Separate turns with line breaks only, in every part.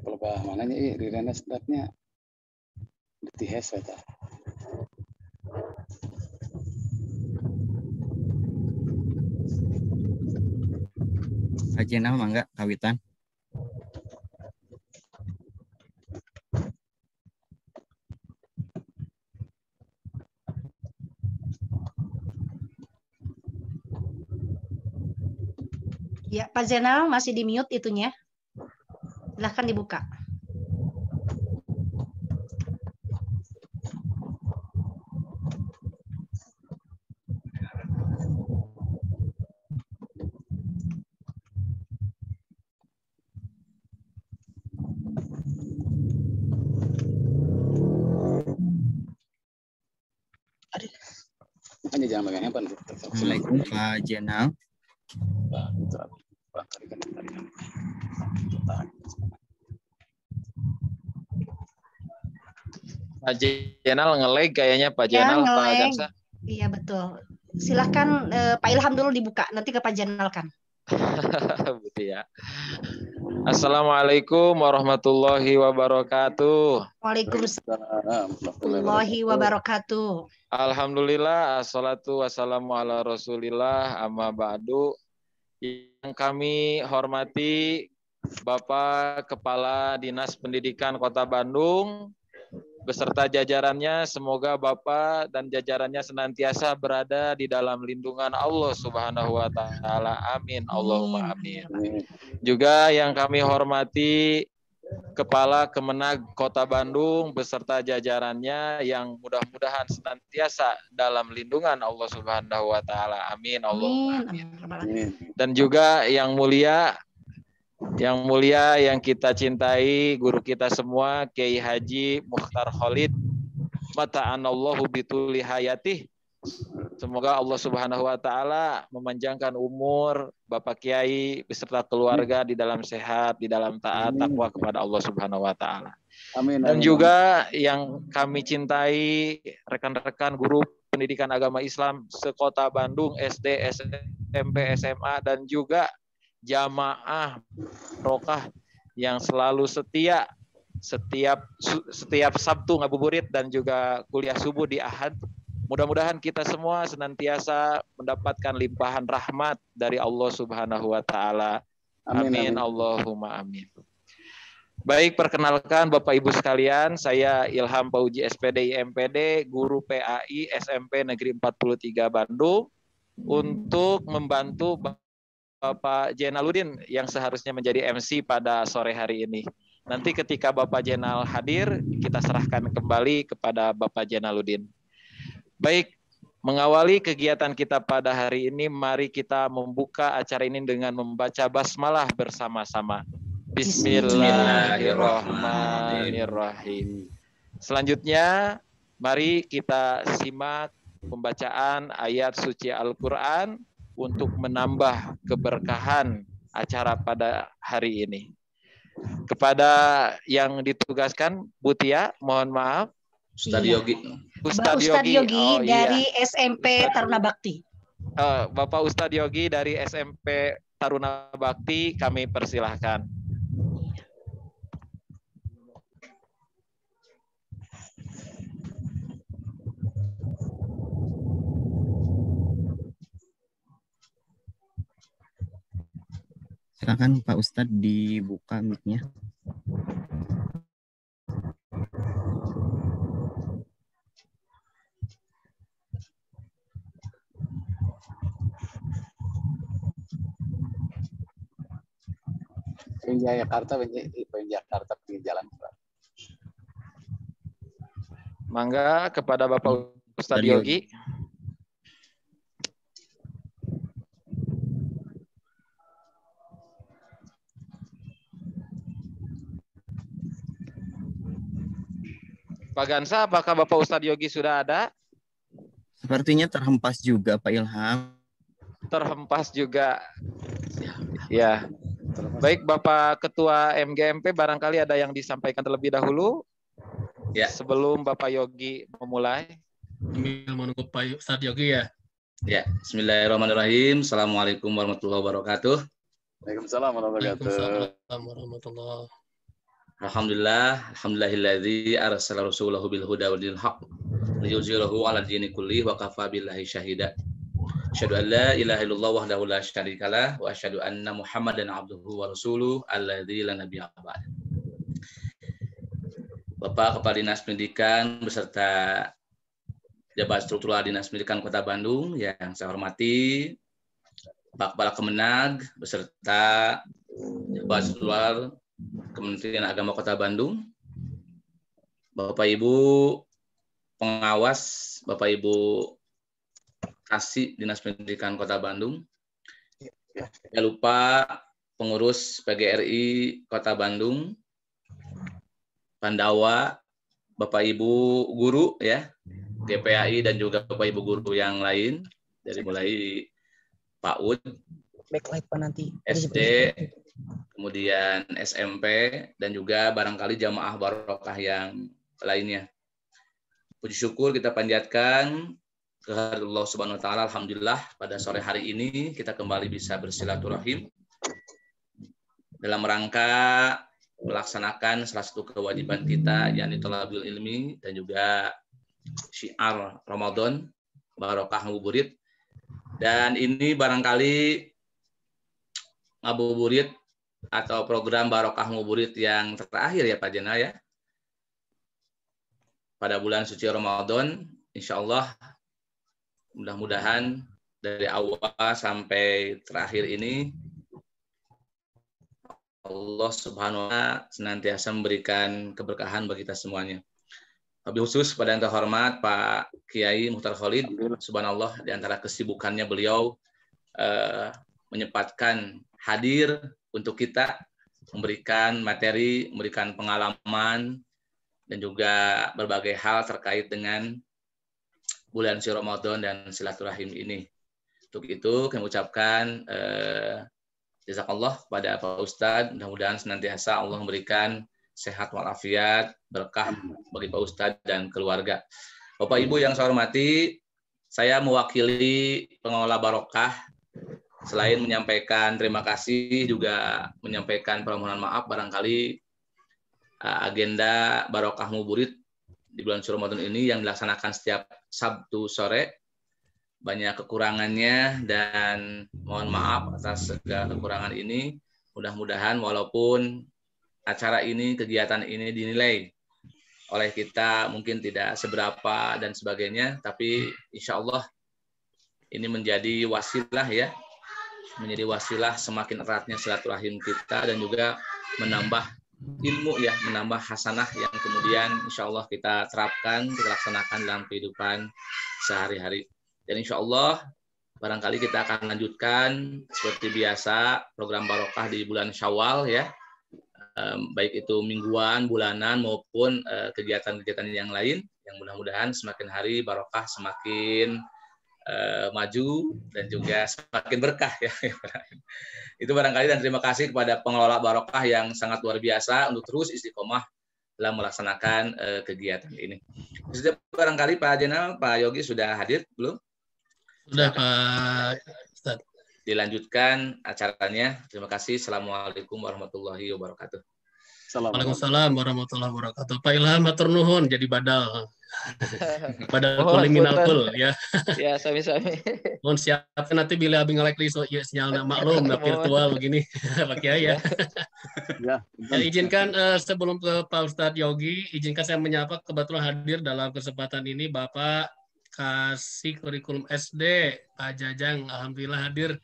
pelebah mananya rirana sedatnya ditihes eta.
Ajenal mangga kawitan.
Ya, Pak Zainal masih di mute itunya. Silahkan dibuka.
Hanya jangan pegang handphone.
Assalamualaikum Pak Jenal.
Pak Jenal nge-lag kayaknya Pak
Ya,
Jenal, Pak
nge-lag.
Gansa.
Iya betul. Silahkan Pak Ilham dulu dibuka, nanti ke Pak Zainal kan.
Betul ya. Assalamualaikum warahmatullahi wabarakatuh.
Waalaikumsalam warahmatullahi wabarakatuh.
Alhamdulillah, assalatu wassalamu ala rasulillah, amma ba'du. Yang kami hormati Bapak Kepala Dinas Pendidikan Kota Bandung beserta jajarannya, semoga Bapak dan jajarannya senantiasa berada di dalam lindungan Allah Subhanahu wa taala. Amin. Allahumma amin. Juga yang kami hormati Kepala Kemenag Kota Bandung beserta jajarannya yang mudah-mudahan senantiasa dalam lindungan Allah Subhanahu wa taala. Amin. Allahumma amin. Dan juga yang mulia yang kita cintai, guru kita semua, Kiai Haji Mukhtar Khalid, mata'anallahu bituli hayatih. Semoga Allah Subhanahu wa taala memanjangkan umur Bapak Kiai beserta keluarga di dalam sehat, di dalam taat, takwa kepada Allah Subhanahu wa taala.
Amin.
Dan juga yang kami cintai rekan-rekan guru pendidikan agama Islam sekota Bandung, SD, SMP, SMA, dan juga jamaah rokah yang selalu setia setiap Sabtu ngabuburit dan juga kuliah subuh di Ahad. Mudah-mudahan kita semua senantiasa mendapatkan limpahan rahmat dari Allah Subhanahu wa taala. Amin. Allahumma amin. Baik, perkenalkan Bapak Ibu sekalian, saya Ilham Pauji SPD IMPD, guru PAI SMP Negeri 43 Bandung, untuk membantu Bapak Jainaludin yang seharusnya menjadi MC pada sore hari ini. Nanti ketika Bapak Jainal hadir, kita serahkan kembali kepada Bapak Jainaludin. Baik, mengawali kegiatan kita pada hari ini, mari kita membuka acara ini dengan membaca basmalah bersama-sama. Bismillahirrahmanirrahim. Selanjutnya, mari kita simak pembacaan ayat suci Al-Quran untuk menambah keberkahan acara pada hari ini. Kepada yang ditugaskan, Bu Tia, mohon maaf.
Ustadz Yogi.
Ustadz Yogi dari SMP Taruna Bakti.
Bapak Ustadz Yogi dari SMP Taruna Bakti, kami persilahkan.
Silakan Pak Ustadz dibuka mic-nya.
Jakarta pinggir jalan.
Mangga kepada Bapak Ustadz Yogi. Pak Gansa, apakah Bapak Ustadz Yogi sudah ada?
Sepertinya terhempas juga Pak Ilham.
Terhempas juga. Ya. Baik, Bapak Ketua MGMP, barangkali ada yang disampaikan terlebih dahulu.
Ya.
Sebelum Bapak Yogi memulai.
Sambil menunggu Pak Ustadz Yogi ya.
Ya, bismillahirrahmanirrahim. Assalamualaikum warahmatullahi wabarakatuh.
Waalaikumsalam warahmatullahi wabarakatuh.
Waalaikumsalam warahmatullahi.
Alhamdulillahilladzi arsala rasulahu bil huda wa dinil haqq liyuzhirahu 'ala dini kulli wa kafa billahi syahida. Asyhadu an la ilaha illallah wahdahu la syarikalah wa asyhadu anna Muhammadan abduhu wa rasuluh alladzi la nabiyya ba'da. Bapak Kepala Dinas Pendidikan beserta Jabat Struktural Dinas Pendidikan Kota Bandung yang saya hormati, Pak Kepala Kemenag beserta Jabat Struktural Kementerian Agama Kota Bandung, Bapak Ibu pengawas, Bapak Ibu kasih Dinas Pendidikan Kota Bandung, jangan lupa pengurus PGRI Kota Bandung, Pandawa, Bapak Ibu guru ya, GPAI dan juga Bapak Ibu guru yang lain dari mulai PAUD,
Backlight Pak nanti.
SD, kemudian SMP, dan juga barangkali jamaah barokah yang lainnya. Puji syukur kita panjatkan kehadirat Allah Subhanahu wa taala. Alhamdulillah pada sore hari ini kita kembali bisa bersilaturahim dalam rangka melaksanakan salah satu kewajiban kita, yakni thalabul ilmi dan juga syiar Ramadan barokah ngabuburit. Dan ini barangkali ngabuburit atau program barokah ngabuburit yang terakhir ya Pak Jena ya. Pada bulan suci Ramadan, insya Allah mudah-mudahan dari awal sampai terakhir ini Allah Subhanahu wa taala senantiasa memberikan keberkahan bagi kita semuanya. Lebih khusus pada yang terhormat Pak Kiai Muhtar Khalid, subhanallah di antara kesibukannya beliau menyempatkan hadir untuk kita memberikan materi, memberikan pengalaman dan juga berbagai hal terkait dengan bulan suci Ramadan dan silaturahim ini. Untuk itu kami ucapkan jazakallah kepada Pak Ustadz, mudah-mudahan senantiasa Allah memberikan sehat walafiat, berkah bagi Pak Ustadz dan keluarga. Bapak Ibu yang saya hormati, saya mewakili pengelola barokah, selain menyampaikan terima kasih, juga menyampaikan permohonan maaf barangkali agenda barokah ngabuburit di bulan suci Ramadan ini yang dilaksanakan setiap Sabtu sore banyak kekurangannya, dan mohon maaf atas segala kekurangan ini. Mudah-mudahan walaupun acara ini, kegiatan ini dinilai oleh kita mungkin tidak seberapa dan sebagainya, tapi insya Allah ini menjadi wasilah ya, menjadi wasilah semakin eratnya silaturahim kita dan juga menambah ilmu ya, menambah hasanah yang kemudian insya Allah kita terapkan, kita laksanakan dalam kehidupan sehari-hari. Dan insya Allah barangkali kita akan lanjutkan seperti biasa program barokah di bulan Syawal ya, baik itu mingguan, bulanan maupun kegiatan-kegiatan yang lain, yang mudah-mudahan semakin hari barokah semakin maju dan juga semakin berkah ya. Itu barangkali, dan terima kasih kepada pengelola barokah yang sangat luar biasa untuk terus istiqomah dalam melaksanakan kegiatan ini. Sudah barangkali Pak Jenal, Pak Yogi sudah hadir belum?
Sudah Pak Ustadz.
Dilanjutkan acaranya. Terima kasih. Assalamualaikum warahmatullahi wabarakatuh.
Waalaikumsalam warahmatullahi wabarakatuh. Pak Ilham matur nuhun jadi badal. Badal kuliminal kul ya.
Ya, sami-sami.
Mohon siapkan nanti bila abing ngelek liso ya sinyalnya maklum nah virtual begini Pak Kiai ya.
Ya,
Ya, izinkan sebelum ke Pak Ustadz Yogi, izinkan saya menyapa kebetulan hadir dalam kesempatan ini Bapak Kasih Kurikulum SD Pak Jajang, alhamdulillah hadir.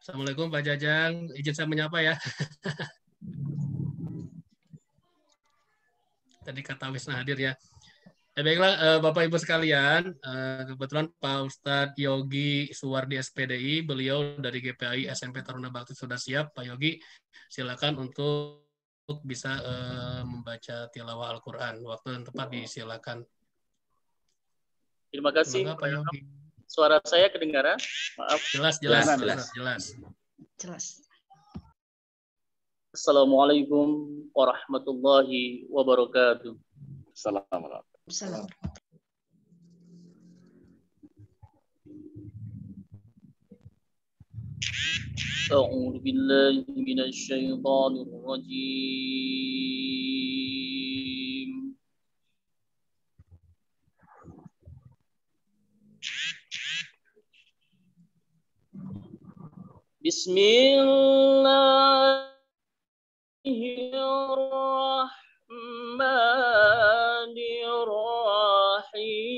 Assalamualaikum Pak Jajang, izin saya menyapa ya. Tadi kata Wisna hadir ya. Baiklah Bapak Ibu sekalian, kebetulan Pak Ustadz Yogi Suwardi SPDI, beliau dari GPAI SMP Taruna Bakti sudah siap. Pak Yogi, silakan untuk bisa membaca tilawah Al-Quran. Waktu dan tempat disilakan.
Terima kasih.
Semoga Pak Yogi.
Suara saya kedengaran? Maaf.
Jelas.
Assalamualaikum warahmatullahi wabarakatuh.
Assalamualaikum.
Salam.
أعوذ بالله من الشيطان الرجيم. بسم الله الرحمن الرحيم.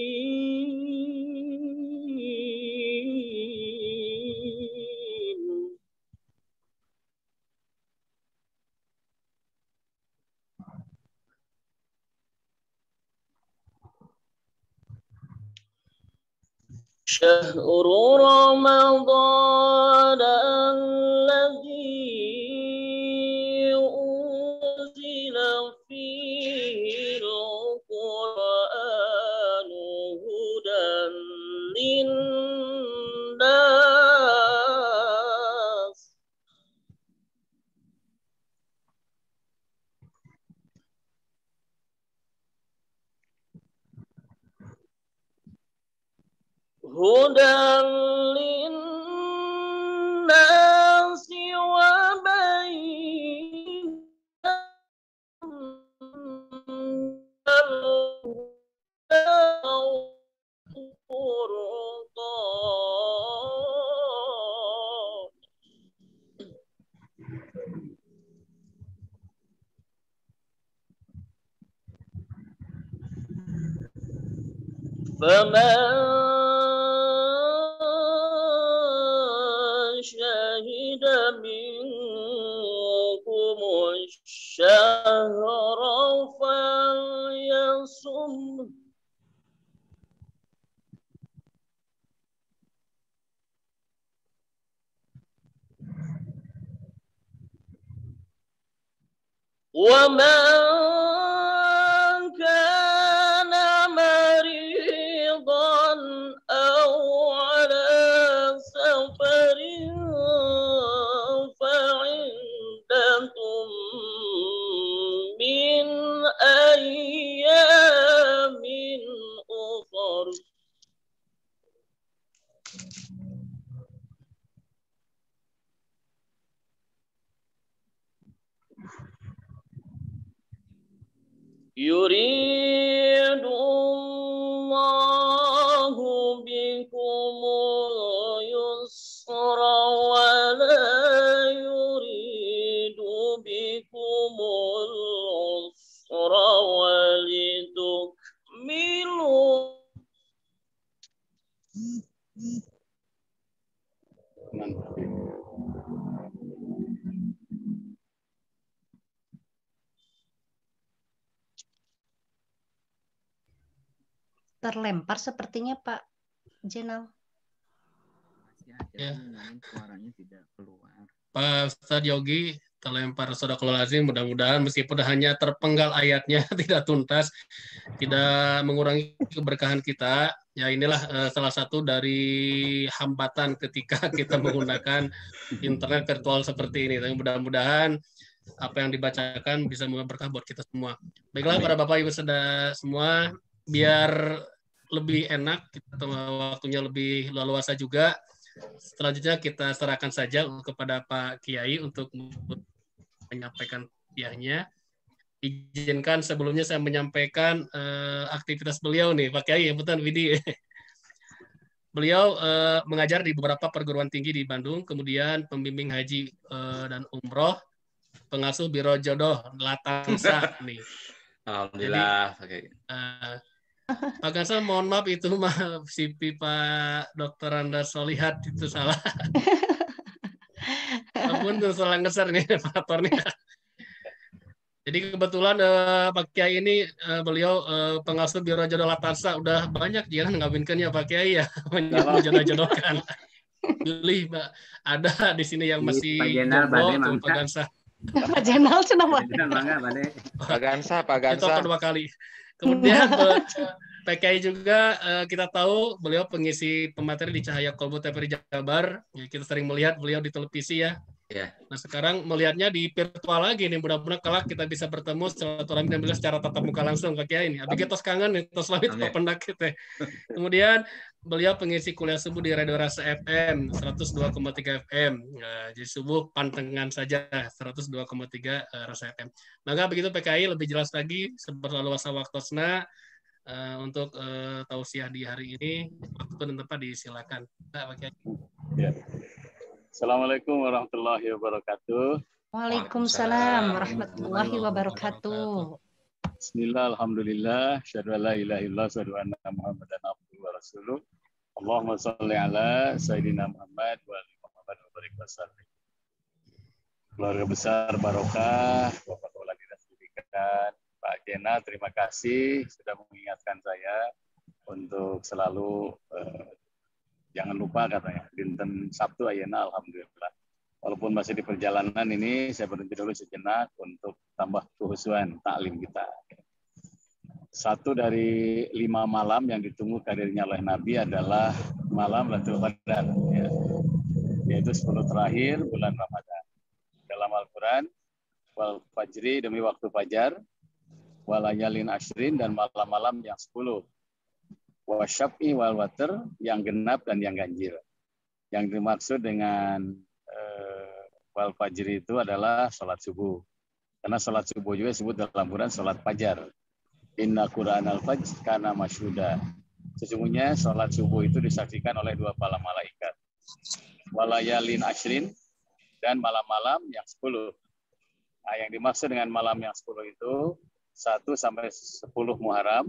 شهر رمضان الذي أنزل فيه القرآن هدى للناس فمن شهد منكم الشهر فليصم ومن كان مريضا أو على سفر فعدة من أيام أخر يريد الله بكم اليسر ولا يريد بكم العسر ولتكملوا
Terlempar sepertinya Pak Jenal.
Masih ada,
Ya.
namun suaranya tidak keluar.
Pak Ustadz Yogi terlempar sadaqallahul mudah-mudahan meskipun hanya terpenggal ayatnya tidak tuntas, tidak mengurangi keberkahan kita. Ya inilah salah satu dari hambatan ketika kita menggunakan internet virtual seperti ini. Tapi mudah-mudahan apa yang dibacakan bisa membawa berkah buat kita semua. Baiklah para Bapak Ibu Saudara semua, biar lebih enak, kita waktunya lebih leluasa juga. Selanjutnya kita serahkan saja kepada Pak Kiai untuk menyampaikan tausiahnya. Izinkan sebelumnya saya menyampaikan aktivitas beliau nih, Pak Kiai, betul Widi. Beliau mengajar di beberapa perguruan tinggi di Bandung, kemudian pembimbing haji dan umroh, pengasuh Biro Jodoh Latansa nih.
Alhamdulillah.
Jadi, Pak Gansa, mohon maaf itu CV Pak Dr. Anda Solihat itu salah. Ampun tuh salah ngeser nih operatornya. Jadi kebetulan Pak Kiai ini beliau pengasuh Biro Jodoh Latansa, udah banyak jangan ngawinkan ya Pak Kiai ya, menjodoh-jodohkan. Pilih Pak, ada di sini yang masih jomblo tuh Pak Gansa.
Pak Jenal kenapa?
Pak Gansa.
Itu kedua kali. Kemudian PKI juga kita tahu beliau pengisi pemateri di Cahaya Kolbu TVRI Jabar. Ya, kita sering melihat beliau di televisi ya.
Ya.
Nah sekarang melihatnya di virtual lagi nih, mudah-mudahan kelak kita bisa bertemu silaturahmi dan secara tatap muka langsung Pak Kiai ini. Abi kita kangen nih, tos langit
Amin.
pendak kita. Kemudian beliau pengisi kuliah subuh di Radio Rasa FM 102,3 FM. Nah, jadi subuh pantengan saja 102,3 Rasa FM. Maka begitu PKI lebih jelas lagi seberluasa waktosna untuk tausiah di hari ini. Waktu dan tempat disilakan. Nah, Pak Kiai.
Ya. Assalamualaikum warahmatullahi wabarakatuh.
Waalaikumsalam warahmatullahi wabarakatuh.
Bismillah, alhamdulillah, syahadu an la ilaha illallah, syahadu anna Muhammadan abduhu wa rasuluh. Allahumma sholli ala Sayyidina Muhammad wa ali Muhammad wa barik wasallim. Keluarga besar Barokah, Bapak Kepala Dinas Pendidikan, Pak Gena, terima kasih sudah mengingatkan saya untuk selalu jangan lupa katanya, dinten Sabtu ayeuna alhamdulillah. Walaupun masih di perjalanan ini, saya berhenti dulu sejenak untuk tambah kehusuan taklim kita. Satu dari 5 malam yang ditunggu kehadirannya oleh Nabi adalah malam Lailatul Qadar, ya. Yaitu 10 terakhir bulan Ramadan. Dalam Al-Quran, wal fajri demi waktu fajar, walayalin ashrin dan malam-malam yang 10. Wasyaf'i wal watr yang genap dan yang ganjil. Yang dimaksud dengan wal fajri itu adalah sholat subuh. Karena sholat subuh juga disebut dalam Quran sholat fajar. Inna Qur'anal fajr kana masyhuda. Sesungguhnya sholat subuh itu disaksikan oleh 2 para malaikat. Walayalin ashrin dan malam-malam yang 10. Nah, yang dimaksud dengan malam yang 10 itu 1 sampai 10 Muharram.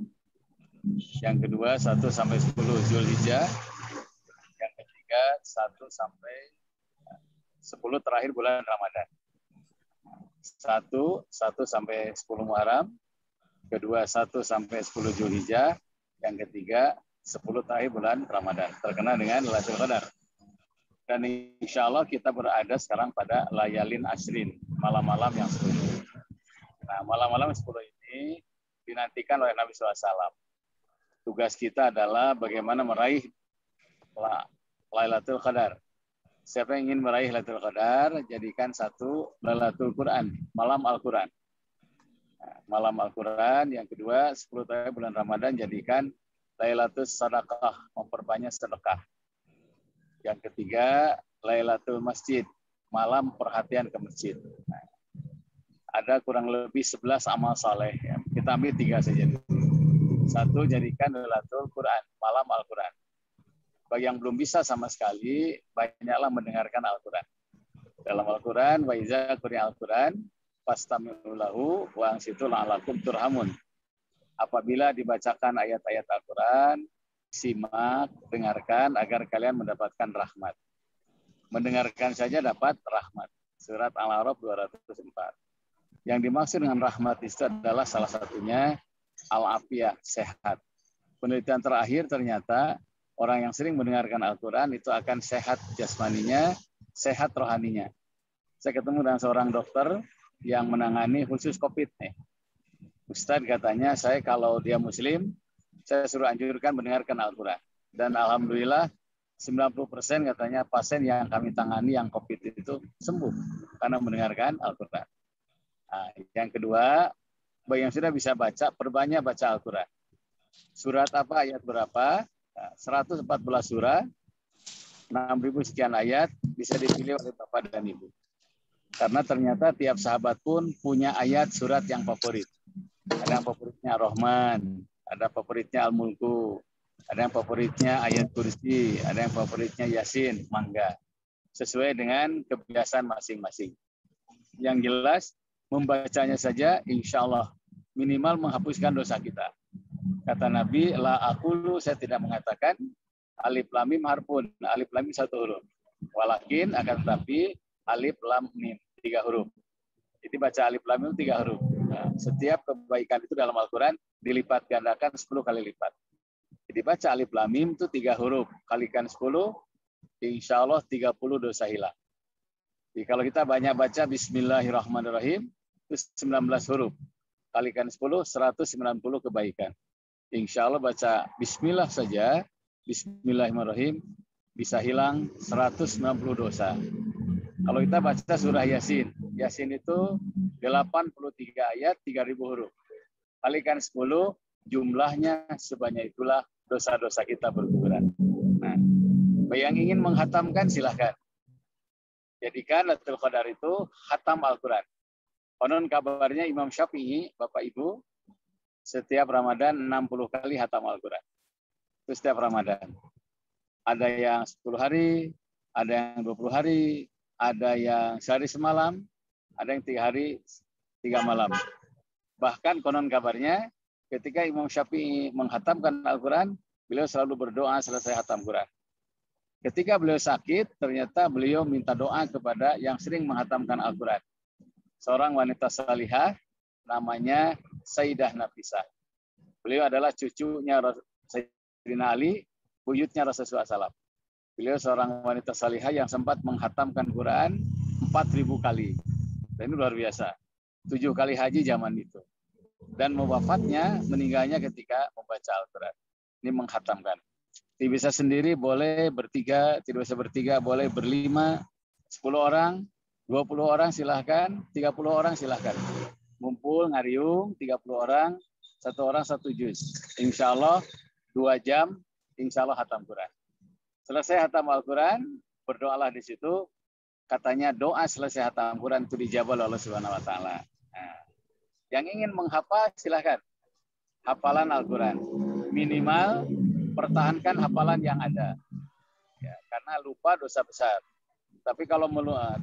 Yang kedua 1 sampai 10 Zulhijjah. Yang ketiga 1 sampai 10 terakhir bulan Ramadan. 1 sampai 10 Muharram. Kedua 1 sampai 10 Zulhijjah. Yang ketiga 10 terakhir bulan Ramadan. Terkenal dengan Lailatul Qadar. Dan insya Allah kita berada sekarang pada layalin ashrin. Malam-malam yang 10. Nah, malam-malam 10 ini dinantikan oleh Nabi SAW. Tugas kita adalah bagaimana meraih Lailatul Qadar. Siapa yang ingin meraih Lailatul Qadar, jadikan satu Lailatul Quran, malam Al-Quran. Nah, malam Al-Quran. Yang kedua, 10 terakhir bulan Ramadan, jadikan Lailatul Sadaqah, memperbanyak sedekah. Yang ketiga, Lailatul Masjid, malam perhatian ke masjid. Nah, ada kurang lebih 11 amal saleh. Kita ambil 3 saja dulu. 1, jadikan Lailatul Quran, malam Al-Quran. Bagi yang belum bisa sama sekali, banyaklah mendengarkan Al-Quran. Dalam Al-Quran, wa iza quri'a Al-Quran, fastami'u lahu wa ansitu la'alakum turhamun. Apabila dibacakan ayat-ayat Al-Quran, simak, dengarkan agar kalian mendapatkan rahmat. Mendengarkan saja dapat rahmat. Surat Al-A'raf 204. Yang dimaksud dengan rahmat itu adalah salah satunya al-afiyah, sehat. Penelitian terakhir ternyata orang yang sering mendengarkan Al-Quran itu akan sehat jasmaninya, sehat rohaninya. Saya ketemu dengan seorang dokter yang menangani khusus COVID nih. Ustadz katanya, saya kalau dia muslim, saya suruh anjurkan mendengarkan Al-Quran. Dan alhamdulillah 90% katanya pasien yang kami tangani yang COVID itu sembuh karena mendengarkan Al-Quran. Nah, yang kedua, bagi yang sudah bisa baca, perbanyak baca Al-Quran. Surat apa, ayat berapa? 114 surah, 6.000 sekian ayat, bisa dipilih oleh Bapak dan Ibu. Karena ternyata tiap sahabat pun punya ayat surat yang favorit. Ada yang favoritnya Ar-Rahman, ada favoritnya Al-Mulku, ada yang favoritnya ayat kursi, ada yang favoritnya Yasin, mangga. Sesuai dengan kebiasaan masing-masing. Yang jelas, membacanya saja insya Allah minimal menghapuskan dosa kita. Kata Nabi, la aqulu, saya tidak mengatakan alif lam mim harfun, alif lam mim 1 huruf. Walakin akan tetapi alif lam mim 3 huruf. Jadi baca alif lam mim 3 huruf. Nah, setiap kebaikan itu dalam Al-Quran dilipat gandakan 10 kali lipat. Jadi baca alif lam mim itu 3 huruf, kalikan 10, insya Allah 30 dosa hilang. Jadi kalau kita banyak baca Bismillahirrahmanirrahim, itu 19 huruf. Kalikan 10, 190 kebaikan. Insya Allah baca Bismillah saja, Bismillahirrahmanirrahim, bisa hilang 190 dosa. Kalau kita baca surah Yasin, Yasin itu 83 ayat, 3.000 huruf. Kalikan 10, jumlahnya sebanyak itulah dosa-dosa kita berguguran. Nah, yang ingin menghatamkan silahkan. Jadikan Lailatul Qadar itu khatam Al-Quran. Konon kabarnya Imam Syafi'i, Bapak Ibu, setiap Ramadan 60 kali khatam Al-Quran. Itu setiap Ramadan. Ada yang 10 hari, ada yang 20 hari, ada yang sehari semalam, ada yang 3 hari, 3 malam. Bahkan konon kabarnya ketika Imam Syafi'i menghatamkan Al-Quran, beliau selalu berdoa selesai khatam Quran. Ketika beliau sakit, ternyata beliau minta doa kepada yang sering menghatamkan Al-Quran. Seorang wanita salihah, namanya Sayyidah Nafisah. Beliau adalah cucunya Sayyidina Ali, buyutnya Rasulullah SAW. Beliau seorang wanita salihah yang sempat menghatamkan Quran 4.000 kali. Dan ini luar biasa. 7 kali haji zaman itu. Dan wafatnya, meninggalnya ketika membaca Al-Quran. Ini menghatamkan. Tidak bisa sendiri, boleh bertiga, tidak bisa bertiga, boleh berlima, 10 orang, 20 orang silahkan, 30 orang silahkan. Ngumpul, ngariung, 30 orang, 1 orang 1 juz. Insya Allah 2 jam, insya Allah khatam Quran. Selesai khatam Al-Quran, berdoalah di situ. Katanya doa selesai khatam Quran itu dijawab oleh Allah Subhanahu Wa Taala. Nah, yang ingin menghafal silahkan. Hafalan Al-Quran. Minimal pertahankan hafalan yang ada. Ya, karena lupa dosa besar. Tapi kalau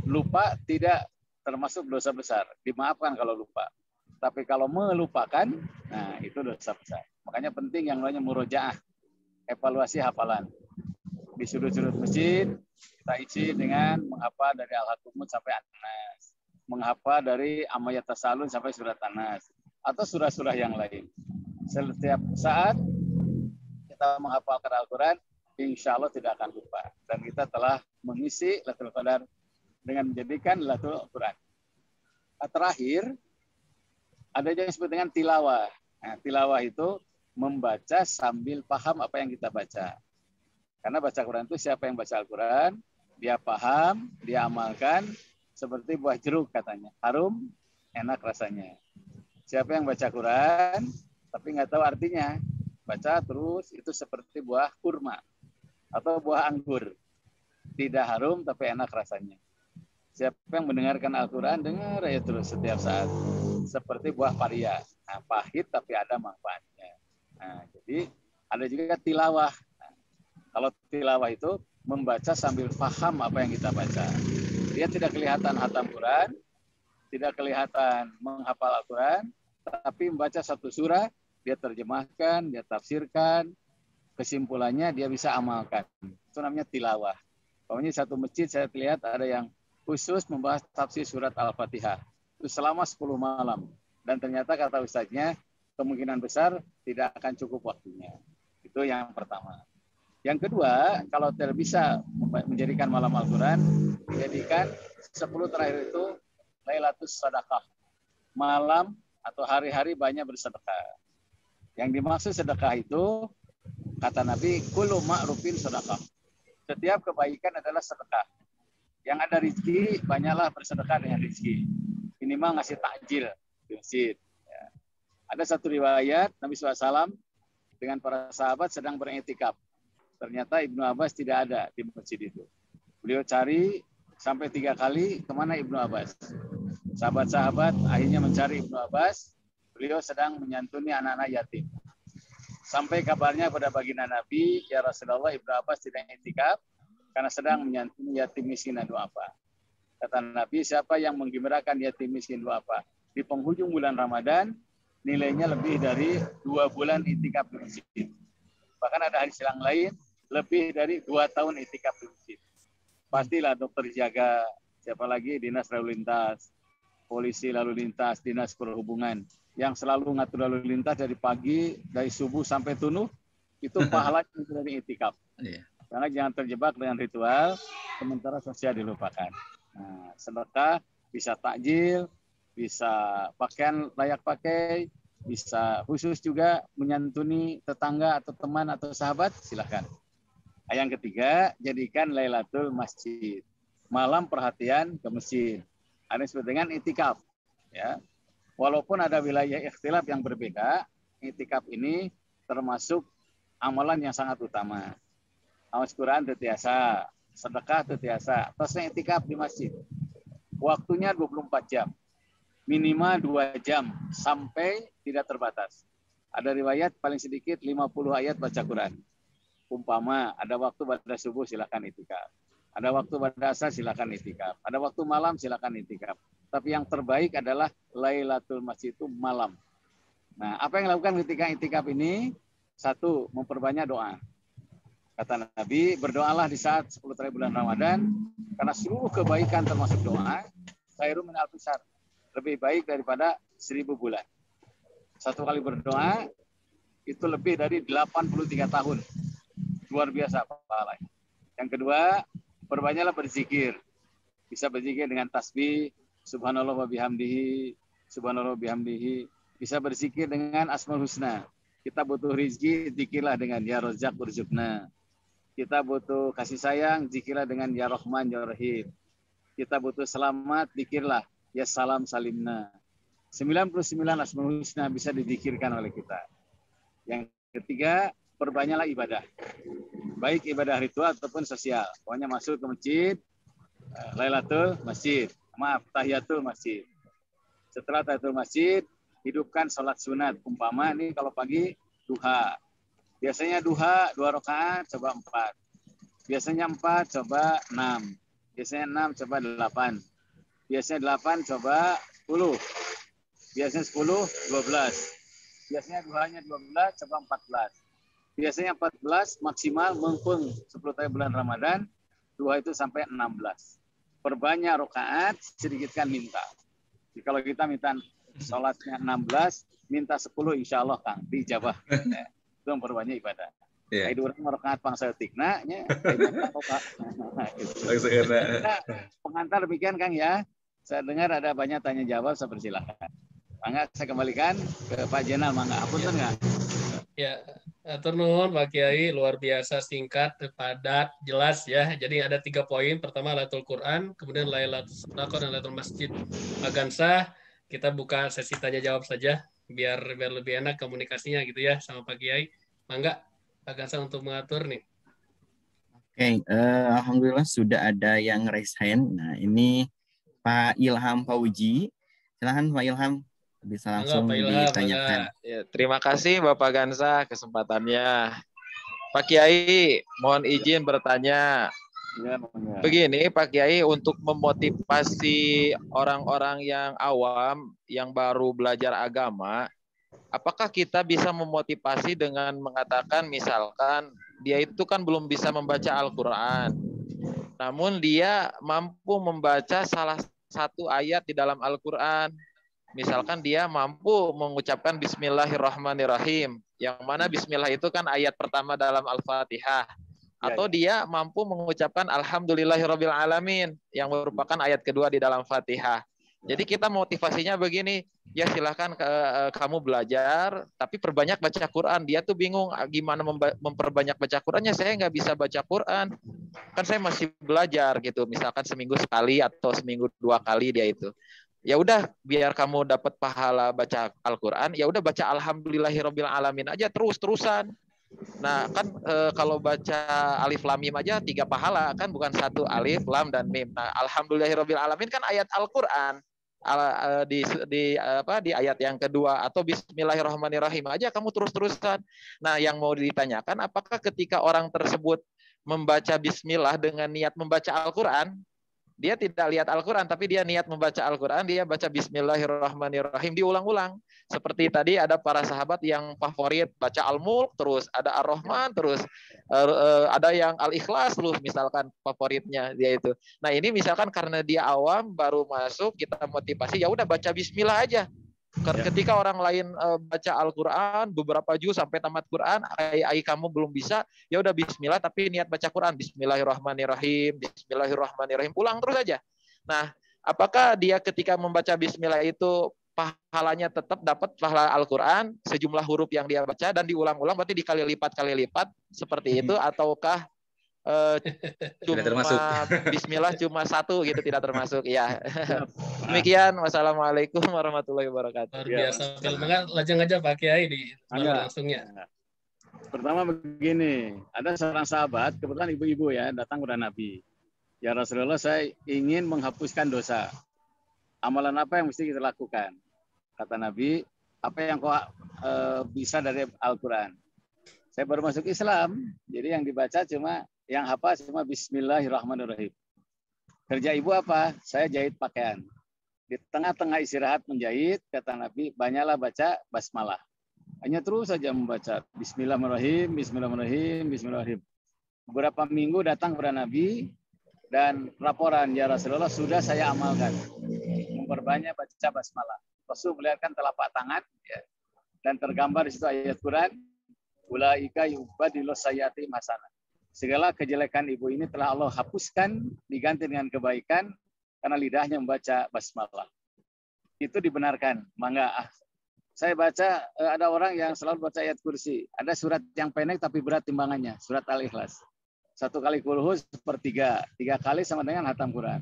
lupa tidak termasuk dosa besar. Dimaafkan kalau lupa. Tapi kalau melupakan, nah itu dosa besar. Makanya penting yang namanya murojaah. Evaluasi hafalan. Di sudut-sudut masjid, kita isi dengan menghafal dari Al-Hakumut sampai An-Nas. Menghafal dari Amayat Tasalun sampai surat An-Nas. Atau surah-surah yang lain. Setiap saat kita menghafalkan Al-Quran, insya Allah tidak akan lupa. Dan kita telah mengisi Lailatul Qadar dengan menjadikan Lailatul Quran. Terakhir, ada yang disebut dengan tilawah. Nah, tilawah itu membaca sambil paham apa yang kita baca. Karena baca Quran itu siapa yang baca Al-Quran, dia paham, dia amalkan, seperti buah jeruk katanya. Harum, enak rasanya. Siapa yang baca Quran, tapi nggak tahu artinya, baca terus itu seperti buah kurma atau buah anggur. Tidak harum tapi enak rasanya. Siapa yang mendengarkan Al-Quran, dengar ya terus setiap saat. Seperti buah paria. Nah, pahit tapi ada manfaatnya. Nah, jadi ada juga tilawah. Nah, kalau tilawah itu membaca sambil paham apa yang kita baca. Dia tidak kelihatan khatam Quran, tidak kelihatan menghafal Al-Quran, tapi membaca satu surah, dia terjemahkan, dia tafsirkan, kesimpulannya dia bisa amalkan. Itu namanya tilawah. Pokoknya satu masjid saya lihat ada yang khusus membahas tafsir surat Al-Fatihah. Itu selama 10 malam. Dan ternyata kata ustaznya, kemungkinan besar tidak akan cukup waktunya. Itu yang pertama. Yang kedua, kalau tidak bisa menjadikan malam Al-Quran, jadikan 10 terakhir itu Lailatul Sadaqah. Malam atau hari-hari banyak bersedekah. Yang dimaksud sedekah itu, kata Nabi, kullu ma'rufin sedekah. Setiap kebaikan adalah sedekah. Yang ada rezeki, banyaklah bersedekah dengan rezeki. Minimal ngasih takjil di masjid. Ya. Ada satu riwayat, Nabi SAW dengan para sahabat sedang beriktikaf. Ternyata Ibnu Abbas tidak ada di masjid itu. Beliau cari sampai 3 kali, kemana Ibnu Abbas? Sahabat-sahabat akhirnya mencari Ibnu Abbas. Beliau sedang menyantuni anak-anak yatim. Sampai kabarnya pada baginda Nabi, ya Rasulullah, Ibnu Abbas tidak iktikaf karena sedang menyantuni yatim miskin dan duafa. Kata Nabi, siapa yang menggembirakan yatim miskin duafa di penghujung bulan Ramadan, nilainya lebih dari 2 bulan iktikaf di masjid. Bahkan ada hadis yang lain, lebih dari 2 tahun iktikaf di masjid. Pastilah dokter jaga, siapa lagi dinas lalu lintas, polisi lalu lintas, dinas perhubungan, yang selalu ngatur lalu lintas dari pagi, dari subuh sampai tunuh, itu pahalanya dari itikaf. Karena jangan terjebak dengan ritual, sementara sosial dilupakan. Nah, sedekah bisa takjil, bisa pakaian layak pakai, bisa khusus juga menyantuni tetangga atau teman atau sahabat, silahkan. Yang ketiga, jadikan Lailatul Masjid. malam perhatian ke masjid. Ada yang disebut dengan itikaf. Ya. Walaupun ada wilayah ikhtilaf yang berbeda, itikaf ini termasuk amalan yang sangat utama. Awas Quran tetiasa, sedekah tetiasa, terusnya itikaf di masjid. Waktunya 24 jam. Minimal 2 jam sampai tidak terbatas. Ada riwayat paling sedikit 50 ayat baca Quran. Umpama ada waktu pada subuh silakan itikaf. Ada waktu pada asar silakan itikaf. Ada waktu malam silakan itikaf. Tapi yang terbaik adalah Lailatul Masjid itu malam. Nah, apa yang dilakukan ketika itikaf ini? Satu, memperbanyak doa. Kata Nabi, berdoalah di saat 10 hari bulan Ramadan karena seluruh kebaikan termasuk doa, khairum min alfi syahr. Lebih baik daripada 1000 bulan. Satu kali berdoa itu lebih dari 83 tahun. Luar biasa pahalanya. Yang kedua, perbanyaklah berzikir. Bisa berzikir dengan tasbih, subhanallah wa bihamdihi, subhanallah wa bihamdihi. Bisa berzikir dengan asmaul husna. Kita butuh rizki, zikirlah dengan ya Razzaq urzuqna. Kita butuh kasih sayang, zikirlah dengan ya Rahman ya Rahim. Kita butuh selamat, zikirlah ya salam salimna. 99 asmaul husna bisa dizikirkan oleh kita. Yang ketiga, perbanyaklah ibadah. Baik ibadah ritual ataupun sosial. Pokoknya masuk ke masjid, Lailatul Masjid. Maaf, Tahiyatul Masjid. Setelah Tahiyatul Masjid, hidupkan sholat sunat. Umpama ini kalau pagi, duha. Biasanya duha 2 rakaat, coba 4. Biasanya 4, coba 6. Biasanya 6, coba 8. Biasanya 8, coba 10. Biasanya 10, 12. Biasanya duhanya 12, coba 14. Biasanya 14 maksimal mumpung 10 hari bulan Ramadan, duha itu sampai 16. Perbanyak rakaat, sedikitkan minta. Jadi kalau kita minta sholatnya 16, minta 10 insya Allah Kang, dijabah. Itu memperbanyak ibadah.
Iya.
Itu orang rakaat pangsa tikna nya. Pengantar demikian Kang ya. Saya dengar ada banyak tanya jawab, saya persilahkan. Mangga saya kembalikan ke Pak Jenal, mangga. Apunten enggak?
Ya, atur nuhun Pak Kiai, luar biasa, singkat, padat, jelas ya. Jadi ada 3 poin. Pertama Lailatul Quran, kemudian Lailatul Sedekah dan Lailatul Masjid. Pak Gansah, kita buka sesi tanya jawab saja biar lebih enak komunikasinya gitu ya sama Pak Kiai. Mangga Pak Gansah untuk mengatur nih.
Oke, alhamdulillah sudah ada yang raise hand. Nah, ini Pak Ilham Fauji. Silahkan Pak Ilham, bisa langsung
Pak Ilham,
ditanyakan.
Ya, terima kasih Bapak Gansah kesempatannya. Pak Kiai, mohon izin bertanya.
Ya, mangga.
Begini Pak Kiai, untuk memotivasi orang-orang yang awam, yang baru belajar agama, apakah kita bisa memotivasi dengan mengatakan misalkan dia itu kan belum bisa membaca Al-Quran, namun dia mampu membaca salah satu ayat di dalam Al-Quran. Misalkan dia mampu mengucapkan Bismillahirrahmanirrahim, yang mana Bismillah itu kan ayat pertama dalam Al-Fatihah. Atau dia mampu mengucapkan Alhamdulillahirabbil alamin, yang merupakan ayat kedua di dalam Fatihah. Jadi kita motivasinya begini, ya silahkan kamu belajar, tapi perbanyak baca Quran. Dia tuh bingung gimana memperbanyak baca Qurannya, saya nggak bisa baca Quran. Kan saya masih belajar gitu, misalkan seminggu sekali atau seminggu 2 kali dia itu. Ya udah, biar kamu dapat pahala baca Al-Quran, ya udah baca Alhamdulillahirabbil alamin aja terus-terusan. Nah kan kalau baca alif lam mim aja 3 pahala kan, bukan 1 alif lam dan mim. Nah Alhamdulillahirabbil alamin kan ayat Al-Quran. Di ayat yang kedua, atau Bismillahirrahmanirrahim aja kamu terus-terusan. Nah yang mau ditanyakan, apakah ketika orang tersebut membaca Bismillah dengan niat membaca Al-Quran, dia tidak lihat Al-Quran, tapi dia niat membaca Al-Quran, dia baca Bismillahirrahmanirrahim diulang-ulang. Seperti tadi ada para sahabat yang favorit baca Al-Mulk terus, ada Ar-Rahman terus, ada yang Al-Ikhlas terus, misalkan favoritnya dia itu. Nah ini misalkan karena dia awam baru masuk, kita motivasi ya udah baca Bismillah aja. Ketika orang lain baca Al-Quran beberapa juz sampai tamat Quran, kamu belum bisa, ya udah Bismillah tapi niat baca Quran, Bismillahirrahmanirrahim, Bismillahirrahmanirrahim, ulang terus aja. Nah, apakah dia ketika membaca Bismillah itu pahalanya tetap dapat pahala Al-Quran sejumlah huruf yang dia baca dan diulang-ulang, berarti dikali lipat seperti itu, ataukah
Tidak
cuma
termasuk.
Bismillah cuma satu gitu, tidak termasuk. Ya. Demikian. Wassalamualaikum warahmatullahi wabarakatuh.
Luar
Ya,
biasa. Maka lajeng aja Pak Kiai di
Mangga.
langsungnya.
Pertama begini, ada seorang sahabat, kebetulan ibu-ibu ya, datang kepada Nabi. Ya Rasulullah, saya ingin menghapuskan dosa. Amalan apa yang mesti kita lakukan? Kata Nabi, apa yang kau bisa dari Al-Quran? Saya baru masuk Islam, jadi yang dibaca cuma, yang hafal cuma Bismillahirrahmanirrahim. Kerja ibu apa? Saya jahit pakaian. Di tengah-tengah istirahat menjahit, kata Nabi, banyaklah baca basmalah. Hanya terus saja membaca Bismillahirrahmanirrahim, Bismillahirrahmanirrahim, Bismillahirrahmanirrahim. Beberapa minggu datang kepada Nabi dan laporan, ya Rasulullah, sudah saya amalkan. Memperbanyak baca basmalah. Rasul melihatkan telapak tangan ya, dan tergambar di situ ayat Quran, ulaika yubadilus sayyiati hasanah. Segala kejelekan ibu ini telah Allah hapuskan, diganti dengan kebaikan karena lidahnya membaca basmalah. Itu dibenarkan. Mangga. Saya baca, ada orang yang selalu baca ayat kursi. Ada surat yang pendek tapi berat timbangannya, surat Al-Ikhlas. 1 kali kulhu sepertiga, 3 kali sama dengan hatam Quran.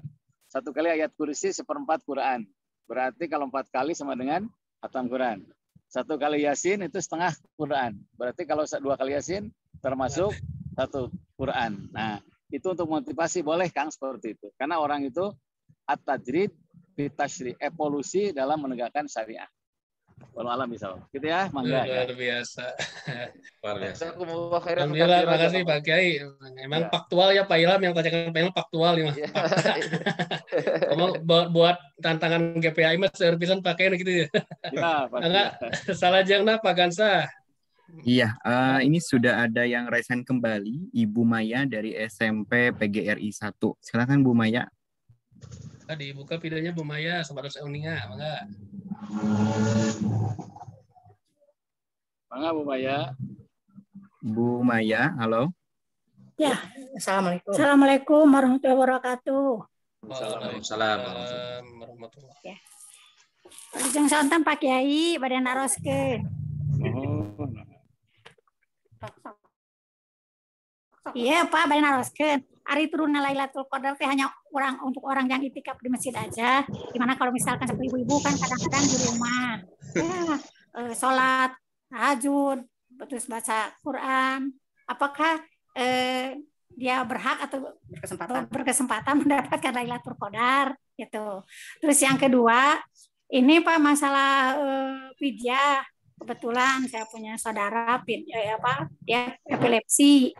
1 kali ayat kursi 1/4 Quran. Berarti kalau 4 kali sama dengan hatam Quran. 1 kali Yasin itu setengah Quran. Berarti kalau 2 kali Yasin termasuk 1 Quran. Nah, itu untuk motivasi boleh Kang seperti itu. Karena orang itu at-tajrid fi tasyri', evolusi dalam menegakkan syariah. Walau alam misal. Gitu ya, mangga.
Luar biasa.
Luar biasa.
Alhamdulillah, terima kasih Pak Kiai. Emang faktual ya Pak Ilham, yang tanyakan Pak Ilham faktual ya. Buat tantangan GPAI mas servisan pakai gitu ya. Enggak salah jengna Pak Gansa.
Iya, ini sudah ada yang raise hand kembali, Ibu Maya dari SMP PGRI 1. Silakan Bu Maya.
Dibuka videonya Bu Maya, Sobat Uninga, mangga.
Mangga Bu Maya.
Bu Maya, halo.
Ya, Assalamualaikum. Assalamualaikum warahmatullahi wabarakatuh.
Waalaikumsalam.
Ya. Lajeng santan Pak Kiai, badan naroskeun. Iya Pak, badan naroskeun. Hari turunnya Lailatul Qadar teh hanya untuk orang yang itikaf di masjid aja. Gimana kalau misalkan seperti ibu-ibu kan kadang-kadang di rumah, ya, sholat, tahajud, terus baca Quran. Apakah dia berhak atau berkesempatan mendapatkan Lailatul Qadar gitu. Terus yang kedua, ini Pak masalah fidyah. Kebetulan saya punya saudara dia epilepsi.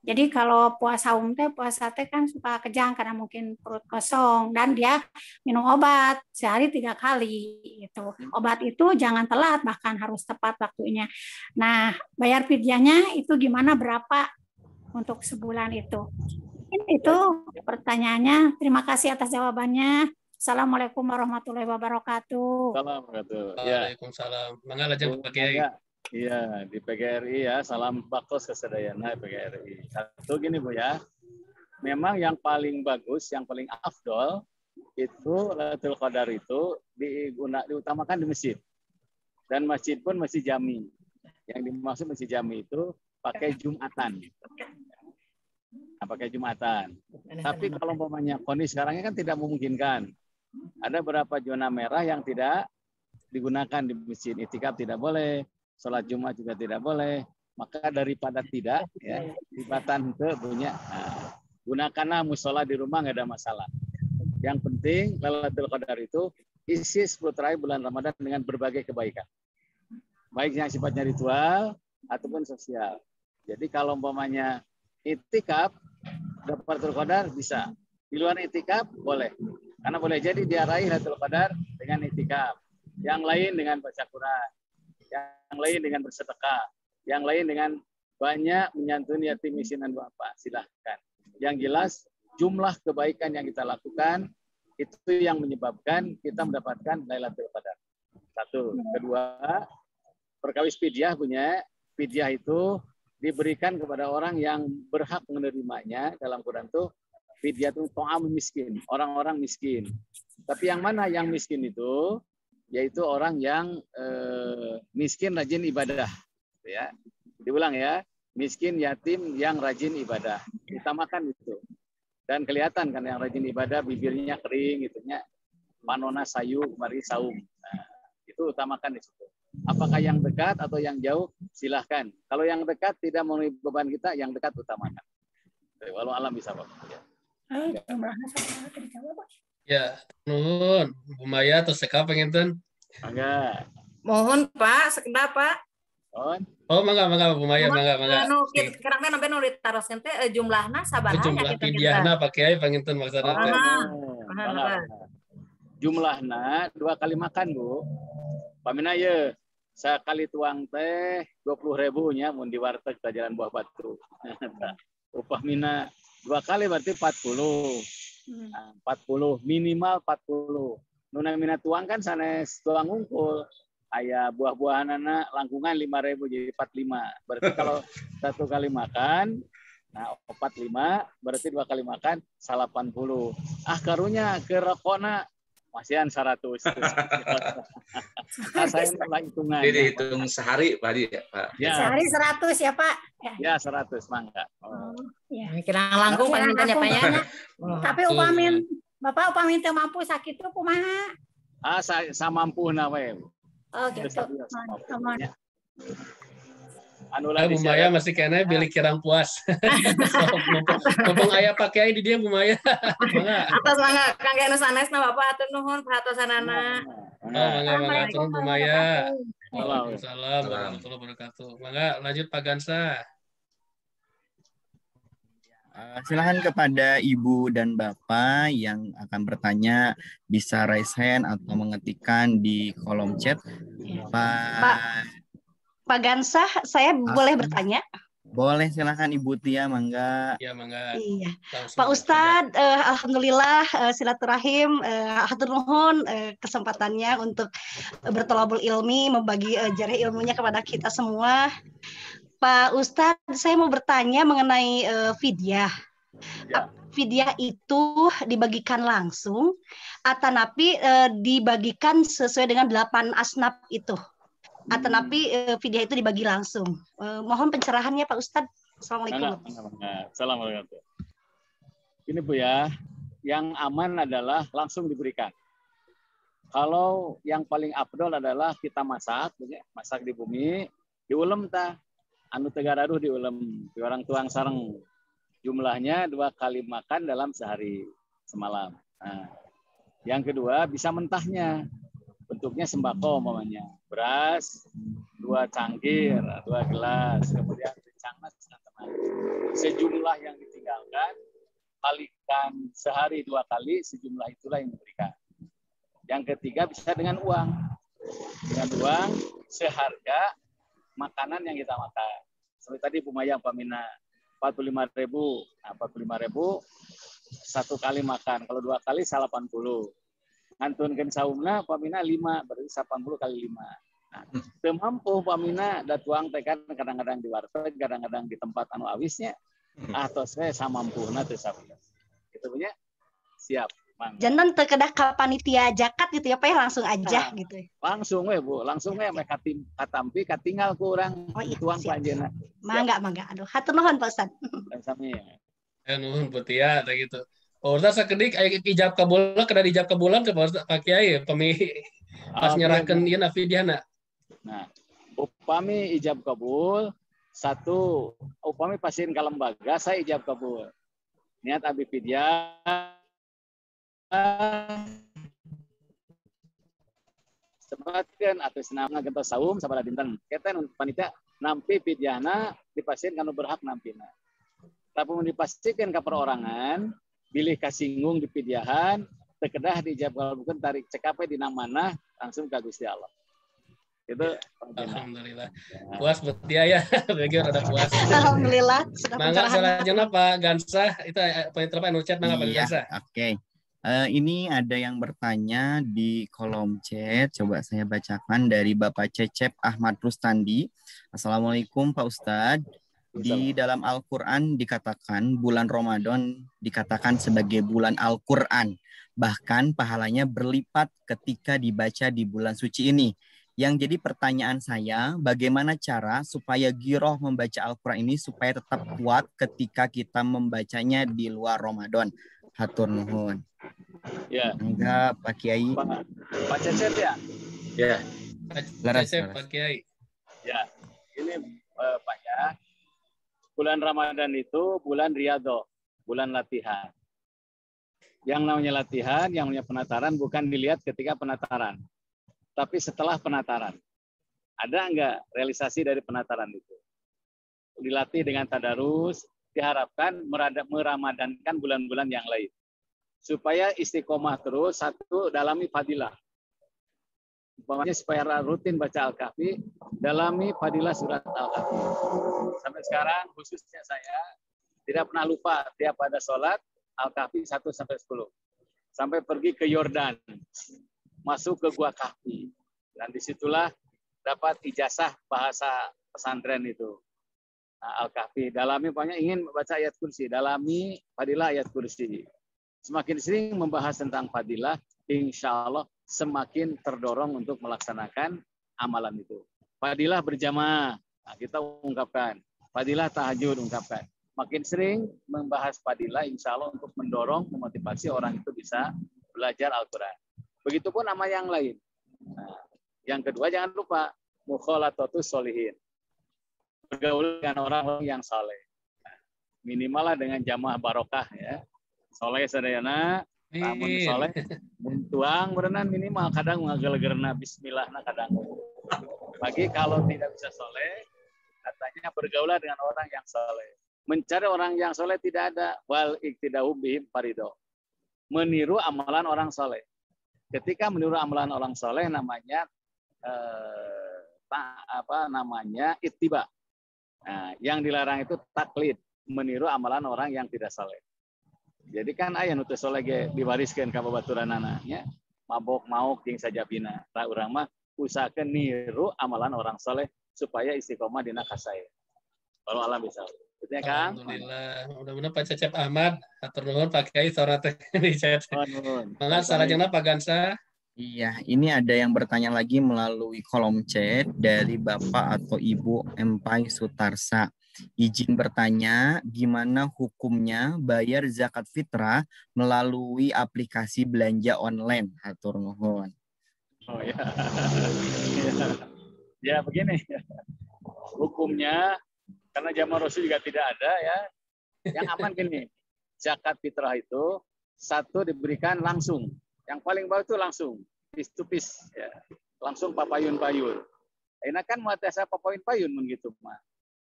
Jadi kalau puasa kan suka kejang karena mungkin perut kosong dan dia minum obat sehari 3 kali gitu. Obat itu jangan telat, bahkan harus tepat waktunya. Nah, bayar fidyahnya itu gimana, berapa untuk sebulan itu? Itu pertanyaannya. Terima kasih atas jawabannya. Assalamualaikum warahmatullahi wabarakatuh.
Waalaikumsalam. Mangga lajeng Pak Kiai.
Iya, di PGRI ya, salam bakos kesedayana PGRI. Satu gini Bu ya, memang yang paling bagus, yang paling afdol itu Lailatul Qadar itu diutamakan di masjid. Dan masjid pun masih jami. Yang dimaksud masjid jami itu pakai Jumatan. Nah, pakai Jumatan. Tapi kalau umpamanya kondisi sekarangnya kan tidak memungkinkan. Ada beberapa zona merah yang tidak digunakan di masjid. Itikaf tidak boleh. Sholat Jumat juga tidak boleh, maka daripada tidak, ya, tibatan ke punya, gunakanlah musola di rumah, nggak ada masalah. Yang penting Lailatul Qadar itu isi 10 terakhir bulan Ramadan dengan berbagai kebaikan, baik yang sifatnya ritual ataupun sosial. Jadi kalau umpamanya itikaf Lailatul Qadar bisa, di luar itikaf boleh, karena boleh jadi dia raih Lailatul Qadar dengan itikaf, yang lain dengan baca Quran, yang lain dengan bersedekah, yang lain dengan banyak menyantuni yatim miskin dan duafa. Silahkan. Yang jelas jumlah kebaikan yang kita lakukan itu yang menyebabkan kita mendapatkan Lailatul Qadar. Satu. Kedua, perkawis fidyah punya. Fidyah itu diberikan kepada orang yang berhak menerimanya. Dalam Quran itu fidyah itu ta'am miskin, orang-orang miskin. Tapi yang mana yang miskin itu? Yaitu orang yang miskin rajin ibadah, ya. Diulang ya, miskin yatim yang rajin ibadah. utamakan itu. Dan kelihatan kan yang rajin ibadah bibirnya kering gitunya, panona sayu mari saum. Nah, itu utamakan di situ. Apakah yang dekat atau yang jauh silahkan. Kalau yang dekat tidak memenuhi beban kita, yang dekat utamakan. Walau alam bisa Pak.
Ya, nuhun. Bu Maya atau Seka penginten?
Enggak.
Mohon Pak, sekedap Pak.
Oh, mangga Bu Maya, mangga.
Nu kirang nembe nu ditaroskeun teh jumlahna sabaraha
jumlah pidyahna Pak Kiai panginten maksudna teh.
Jumlahna 2 kali makan, Bu. Pamina ye sakali tuang teh 20.000 nya mun di warteg ka Jalan Buah Batu. Upamina 2 kali berarti 40. 40 minimal 40. Nu namina tuang kan sanes tuang ngungkul. Aya buah-buahanana langkungan 5.000 jadi 45. Berarti kalau 1 kali makan, nah 45 berarti 2 kali makan 80. Karunya ke rokona masihan 100. Nah, saya mulai hitungan.
Jadi hitung sehari Pak ya, Pak.
Ya.
Sehari 100 ya Pak.
Ya 100 mangga.
Ya.
Kira langkung panginten ya Pak ya.
Tapi Bapak upamin teu mampu sakit tuh kumaha?
Saya samampuna we.
Oh gitu.
Anu
Bu Maya masih kena bilik kirang puas. Mumpung aya Pak Kiai di dia Bu Maya. Mangga.
Atas mangga kangge anu sanesna Bapak atur nuhun perhatosanana.
Mangga atur Bu Maya.
Waalaikumsalam
warahmatullahi wabarakatuh. Mangga lanjut Pak Gansa.
Silahkan kepada Ibu dan Bapak yang akan bertanya bisa raise hand atau mengetikkan di kolom chat.
Pak Gansah, saya boleh bertanya?
Boleh, silahkan Ibu Tia, mangga.
Ya, mangga.
Iya. Pak Ustadz, alhamdulillah silaturahim, hatur nuhun kesempatannya untuk bertolabul ilmi, membagi jarah ilmunya kepada kita semua. Pak Ustadz, saya mau bertanya mengenai fidyah.
Ya.
Fidyah itu dibagikan langsung atau napi dibagikan sesuai dengan 8 asnaf itu? Atau napi fidyah itu dibagi langsung? Mohon pencerahannya Pak Ustadz. Assalamualaikum.
Assalamualaikum. Ini Bu ya, yang aman adalah langsung diberikan. Kalau yang paling afdol adalah kita masak di bumi, diulem tah. Anu tegararuh diulem, di orang tuang sareng. Jumlahnya 2 kali makan dalam sehari semalam. Nah, yang kedua bisa mentahnya. Bentuknya sembako umpamanya. Beras 2 cangkir, 2 gelas, kemudian cangkir teman. Sejumlah yang ditinggalkan kalikan sehari 2 kali, sejumlah itulah yang diberikan. Yang ketiga bisa dengan uang. Dengan uang seharga makanan yang kita makan. Seperti tadi Bu Maya Pamina 45.000. Nah, 45.000 1 kali makan. Kalau 2 kali 80. Ngantunkeun saumna Pamina 5, berarti 80 kali 5. Nah, teu mampu Pamina da tuang teh kan kadang-kadang di warteg, kadang-kadang di tempat anu awisnya. Atau saya samampuna teu sabias. Itu punya siap.
Jangan terkedah ke panitia zakat gitu ya Pak, langsung aja gitu.
Langsung we Bu, langsung we katampi katinggal ku urang tuang panjeunna.
Mangga. Aduh, hatur nuhun Pak Ustad.
Sami.
Nuhun Putia teh gitu. Pak Ustad sakedik aya ijab kabulan kada dijab kabulan ke Pak Kiai pami pas nyerahkeun ieu fidyahna.
Nah, upami ijab kabul, 1 upami pasien ka lembaga saya ijab kabul. Niat abi fidyah sebatkeun atus nama gentos saum sabaraha dinten. Kita panitia nampi fidyahna dipasieun kanu berhak nampina. Tapi mun dipasieun ka perorangan, bilih kasinggung di fidyahan, tekedah dijawab bukan tarik cekape dina mana langsung ka Gusti Allah. Itu
alhamdulillah. Puas Putia ya. Bagi rada puas.
Alhamdulillah.
Mangga selanjutnya Pak Gansah itu poin terakhir anu chat mangga Pak Gansah.
Oke. Ini ada yang bertanya di kolom chat. Coba saya bacakan dari Bapak Cecep Ahmad Rustandi. Assalamualaikum Pak Ustadz. Di dalam Al-Quran dikatakan bulan Ramadan dikatakan sebagai bulan Al-Quran. Bahkan pahalanya berlipat ketika dibaca di bulan suci ini. Yang jadi pertanyaan saya, bagaimana cara supaya giroh membaca Al-Quran ini supaya tetap kuat ketika kita membacanya di luar Ramadan? Hatur nuhun.
Ya.
Enggak, Pak Kiai.
Pak Cecep ya?
Ya.
Laras,
Cecep,
laras.
Pak Kiai.
Ya. Ini Pak ya. Bulan Ramadan itu bulan riyadhah, bulan latihan. Yang namanya latihan, yang namanya penataran bukan dilihat ketika penataran, tapi setelah penataran. Ada enggak realisasi dari penataran itu? Dilatih dengan tadarus, diharapkan meramadankan bulan-bulan yang lain. Supaya istiqomah terus, satu, dalami fadilah. Umpamanya supaya rutin baca Al-Kahfi, dalami fadilah surat Al-Kahfi. Sampai sekarang khususnya saya tidak pernah lupa tiap ada sholat Al-Kahfi 1-10. Sampai pergi ke Yordan, masuk ke Gua Kahfi. Dan disitulah dapat ijazah bahasa pesantren itu. Nah, Al-Kahfi, dalami, pokoknya ingin baca ayat kursi, dalami fadilah ayat kursi. Semakin sering membahas tentang fadilah, insya Allah semakin terdorong untuk melaksanakan amalan itu. Fadilah berjamaah, nah, kita ungkapkan. Fadilah tahajud, ungkapkan. Makin sering membahas fadilah, insya Allah untuk mendorong, memotivasi orang itu bisa belajar Al-Quran. Begitupun nama yang lain. Nah, yang kedua, jangan lupa mukhalatatus sholihin. Bergaul dengan orang-orang yang saleh. Nah, minimal dengan jamaah barokah ya. Soleh sadayana, lamun soleh, muntuang berenang minimal kadang ngagel-gerna bismillah nah kadang. Bagi kalau tidak bisa soleh, katanya bergaulah dengan orang yang soleh. Mencari orang yang soleh tidak ada. Wal iktidau bihim farido. Meniru amalan orang soleh. Ketika meniru amalan orang soleh namanya ittiba. Nah, yang dilarang itu taklid, meniru amalan orang yang tidak soleh. Jadi kan aya nu teu soleh ge diwariskeun ka babaturanana nya, mabok mauk jeung sajabina. Tah urang mah usahakeun niru amalan orang soleh supaya istiqomah dina kasae. Kalau alam bisa. Gitu ya, Kang.
Alhamdulillah. Mudah-mudahan Pak Cecep Ahmad, atur nuhun Pak Kiai sora teh di chat. Mangga salajengna Pak Gansa.
Iya, ini ada yang bertanya lagi melalui kolom chat dari Bapak atau Ibu Empai Sutarsa. Izin bertanya, gimana hukumnya bayar zakat fitrah melalui aplikasi belanja online? Hatur nuhun.
Oh ya. Ya begini. Hukumnya karena zaman Rasul juga tidak ada ya. Yang aman gini. Zakat fitrah itu satu diberikan langsung. Yang paling bawah itu langsung, piece to piece, ya. Langsung papayun-payun. Ini kan muatasa papayun-payun begitu mah.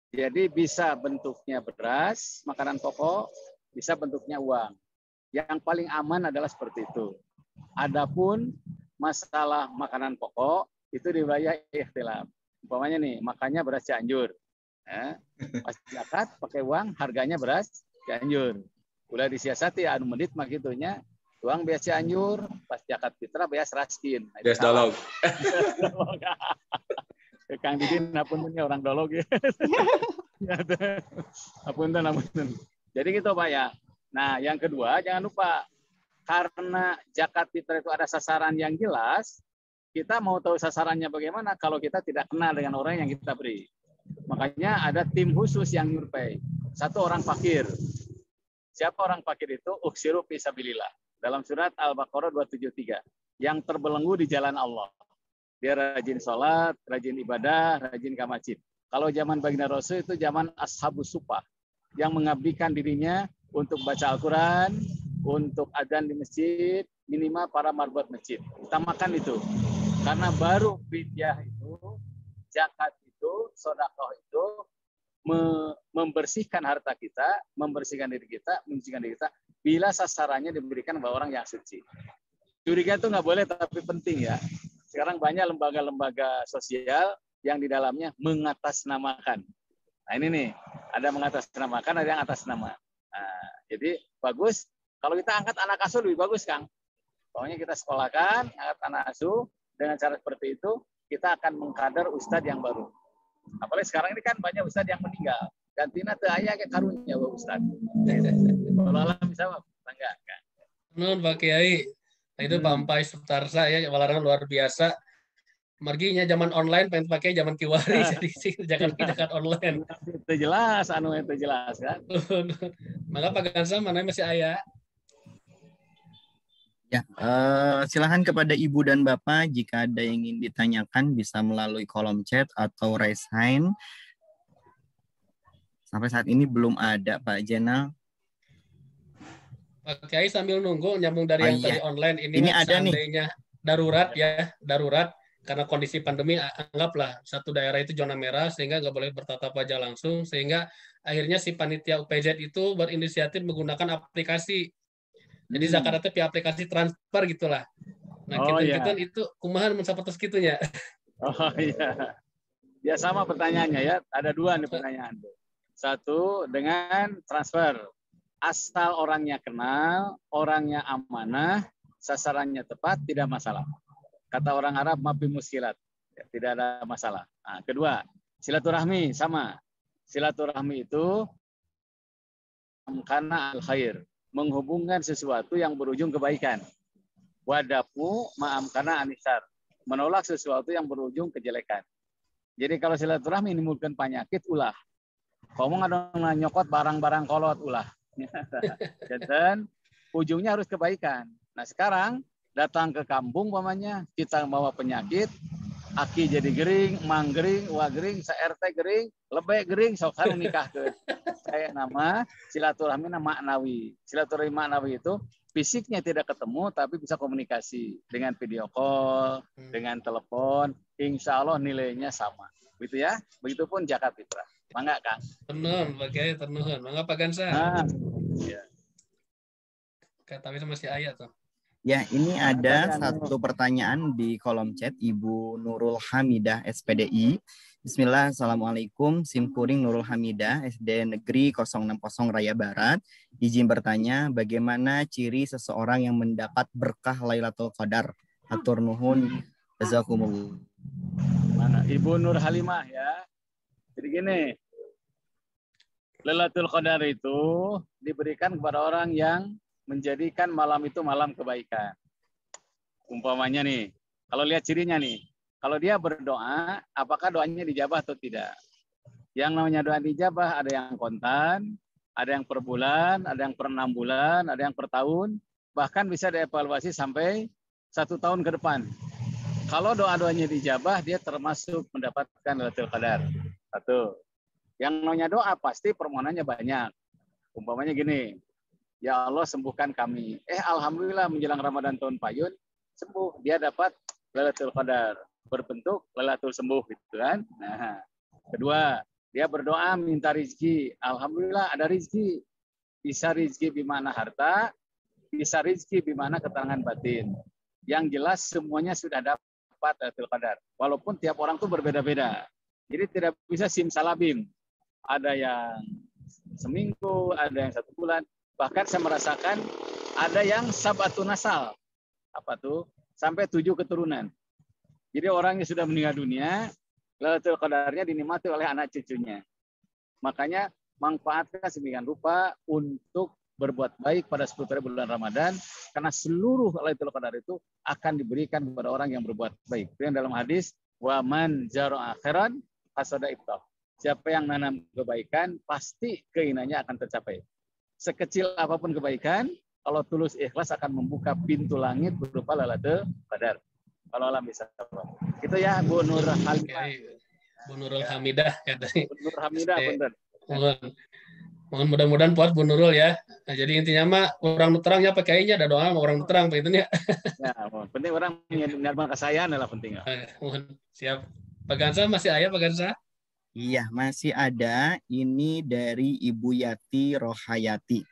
Jadi bisa bentuknya beras, makanan pokok, bisa bentuknya uang. Yang paling aman adalah seperti itu. Adapun masalah makanan pokok itu dibayar ikhtilaf. Umpamanya nih, makannya beras Cianjur. Ya. Pas zakat pakai uang, harganya beras Cianjur. Udah disiasati anu medit mah gitunya. Uang biasa Cianjur, pas zakat fitrah biasa Raskin.
Biasa dolog.
Kang Didin apunten orang dolog ya. Apunten. Jadi gitu Pak ya. Nah, yang kedua jangan lupa karena zakat fitrah itu ada sasaran yang jelas, kita mau tahu sasarannya bagaimana kalau kita tidak kenal dengan orang yang kita beri. Makanya ada tim khusus yang nyurvei. Satu orang fakir. Siapa orang fakir itu? Uksiru fi sabilillah. Dalam surat Al-Baqarah 273. Yang terbelenggu di jalan Allah. Dia rajin sholat, rajin ibadah, rajin ke masjid. Kalau zaman baginda Rasul itu zaman Ashabus Suffah. Yang mengabdikan dirinya untuk baca Al-Quran, untuk adzan di masjid, minimal para marbot masjid. Utamakan itu. Karena baru fidyah itu, zakat itu, sedekah itu, membersihkan harta kita, membersihkan diri kita, mensucikan diri kita, bila sasarannya diberikan kepada orang yang suci. Curiga itu nggak boleh, tapi penting ya. Sekarang banyak lembaga-lembaga sosial yang di dalamnya mengatasnamakan. Nah ini nih, ada mengatasnamakan, ada yang atas nama. Nah, jadi bagus, kalau kita angkat anak asuh lebih bagus, Kang. Pokoknya kita sekolahkan, angkat anak asuh, dengan cara seperti itu, kita akan mengkader ustadz yang baru. Apalagi sekarang ini kan banyak ustadz yang meninggal. Gantina teu aya ke karunya ustadz. Kalau alam bisa apa? Enggak.
Nun Pak Kiai. Itu Pak Empai Sutarsa ya, walaupun luar biasa. Marginya zaman online pengen pakai zaman kiwari jadi sih zakat online.
Itu jelas, itu jelas kan.
Maka Pak Gansa mana masih ayah?
Ya, silakan kepada Ibu dan Bapak jika ada yang ingin ditanyakan bisa melalui kolom chat atau raise hand. Sampai saat ini belum ada Pak Jenal.
Pak Kiai sambil nunggu nyambung dari yang tadi online
ini ada
seandainya nih. darurat karena kondisi pandemi, anggaplah satu daerah itu zona merah sehingga nggak boleh bertatap wajah langsung, sehingga akhirnya si panitia UPZ itu berinisiatif menggunakan aplikasi. Jadi zakatnya via aplikasi transfer gitulah. Nah, kita itu kumahan mensapatos gitunya.
Oh iya. Ya sama pertanyaannya ya. Ada dua nih pertanyaan. Satu dengan transfer. Asal orangnya kenal, orangnya amanah, sasarannya tepat, tidak masalah. Kata orang Arab, mafi muskilat. Ya, tidak ada masalah. Nah, kedua, silaturahmi sama. Silaturahmi itu karena al-khair. Menghubungkan sesuatu yang berujung kebaikan. Wadafu ma'am karena anisar. Menolak sesuatu yang berujung kejelekan. Jadi kalau silaturahmi menimbulkan penyakit, ulah. Kamu ada nyokot barang-barang kolot, ulah. Dan ujungnya harus kebaikan. Nah sekarang datang ke kampung pamannya, kita bawa penyakit, aki jadi gering, mang gering, wa gering, se-RT gering, lebek gering, sok nikah ke. Saya nama silaturahmi maknawi. Silaturahmi maknawi itu fisiknya tidak ketemu tapi bisa komunikasi dengan video call, dengan telepon, insya Allah nilainya sama. Begitu ya. Begitupun zakat fitrah. Mangga Kang.
Tenun, pakai tenun. Mangga Pak Gansa.
Ya.
Tapi masih ayat tuh.
Ya, ini ada satu pertanyaan di kolom chat Ibu Nurul Hamidah SPDI. Bismillah, Assalamualaikum. Simkuring Nurul Hamidah, SD Negeri 060 Raya Barat. Izin bertanya, bagaimana ciri seseorang yang mendapat berkah Lailatul Qadar? Hatur nuhun, jazakumullah.
Mana? Ibu Nur Halimah ya. Jadi gini, Lailatul Qadar itu diberikan kepada orang yang menjadikan malam itu malam kebaikan. Umpamanya nih, kalau lihat cirinya nih, kalau dia berdoa, apakah doanya dijabah atau tidak? Yang namanya doa dijabah ada yang kontan, ada yang per bulan, ada yang per 6 bulan, ada yang per tahun, bahkan bisa dievaluasi sampai 1 tahun ke depan. Kalau doa-doanya dijabah, dia termasuk mendapatkan Lailatul Qadar. Satu. Yang namanya doa pasti permohonannya banyak. Umpamanya gini, ya Allah sembuhkan kami. Alhamdulillah menjelang Ramadan tahun Payun, sembuh. Dia dapat Lailatul Qadar. Berbentuk Lailatul sembuh gitu kan. Nah, kedua, dia berdoa minta rizki. Alhamdulillah ada rizki. Bisa rizki bimana harta, bisa rizki bimana keterangan batin. Yang jelas semuanya sudah dapat Lailatul Qadar. Walaupun tiap orang tuh berbeda-beda. Jadi tidak bisa simsalabim. Ada yang seminggu, ada yang 1 bulan. Bahkan saya merasakan ada yang sabatun nasal. Apa tuh? Sampai 7 keturunan. Jadi orang yang sudah meninggal dunia, Lailatul Qadarnya dinikmati oleh anak cucunya. Makanya manfaatkan sedemikian rupa untuk berbuat baik pada 10 hari bulan Ramadan, karena seluruh Lailatul Qadar itu akan diberikan kepada orang yang berbuat baik. Itu yang dalam hadis, wa man zara akhiran hasada iftah. Siapa yang nanam kebaikan, pasti keinginannya akan tercapai. Sekecil apapun kebaikan, kalau tulus ikhlas akan membuka pintu langit berupa Lailatul Qadar. Kalau alam bisa. Itu ya Bu Nur Hamidah.
Bu Nurul Hamidah ya tadi.
Bu Nur Hamidah benar.
Mohon mudah-mudahan puas Bu Nurul ya. Nah, jadi intinya mah orang terangnya pakainya ada doa orang terang itu ya.
Ya, penting orang menyerban kesayaan adalah penting.
Siap. Pak Gansa masih ayah Pak Gansa?
Iya, masih ada. Ini dari Ibu Yati Rohayati.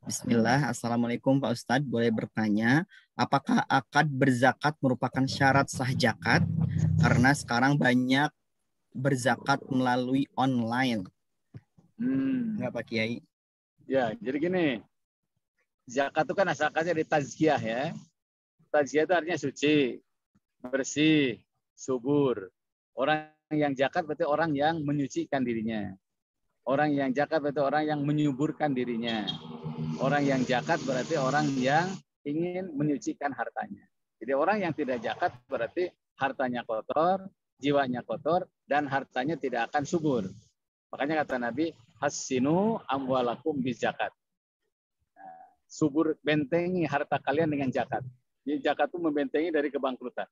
Bismillah, Assalamualaikum Pak Ustadz. Boleh bertanya, apakah akad berzakat merupakan syarat sah zakat? Karena sekarang banyak berzakat melalui online. Enggak Pak Kiai?
Ya, jadi gini. Zakat itu kan asalnya dari tazkiyah ya. Tazkiyah itu artinya suci, bersih, subur. Orang yang zakat berarti orang yang menyucikan dirinya. Orang yang zakat berarti orang yang menyuburkan dirinya. Orang yang zakat berarti orang yang ingin menyucikan hartanya. Jadi orang yang tidak zakat berarti hartanya kotor, jiwanya kotor, dan hartanya tidak akan subur. Makanya kata Nabi, hassinu amwalakum bizakat. Subur, bentengi harta kalian dengan zakat. Jadi zakat itu membentengi dari kebangkrutan.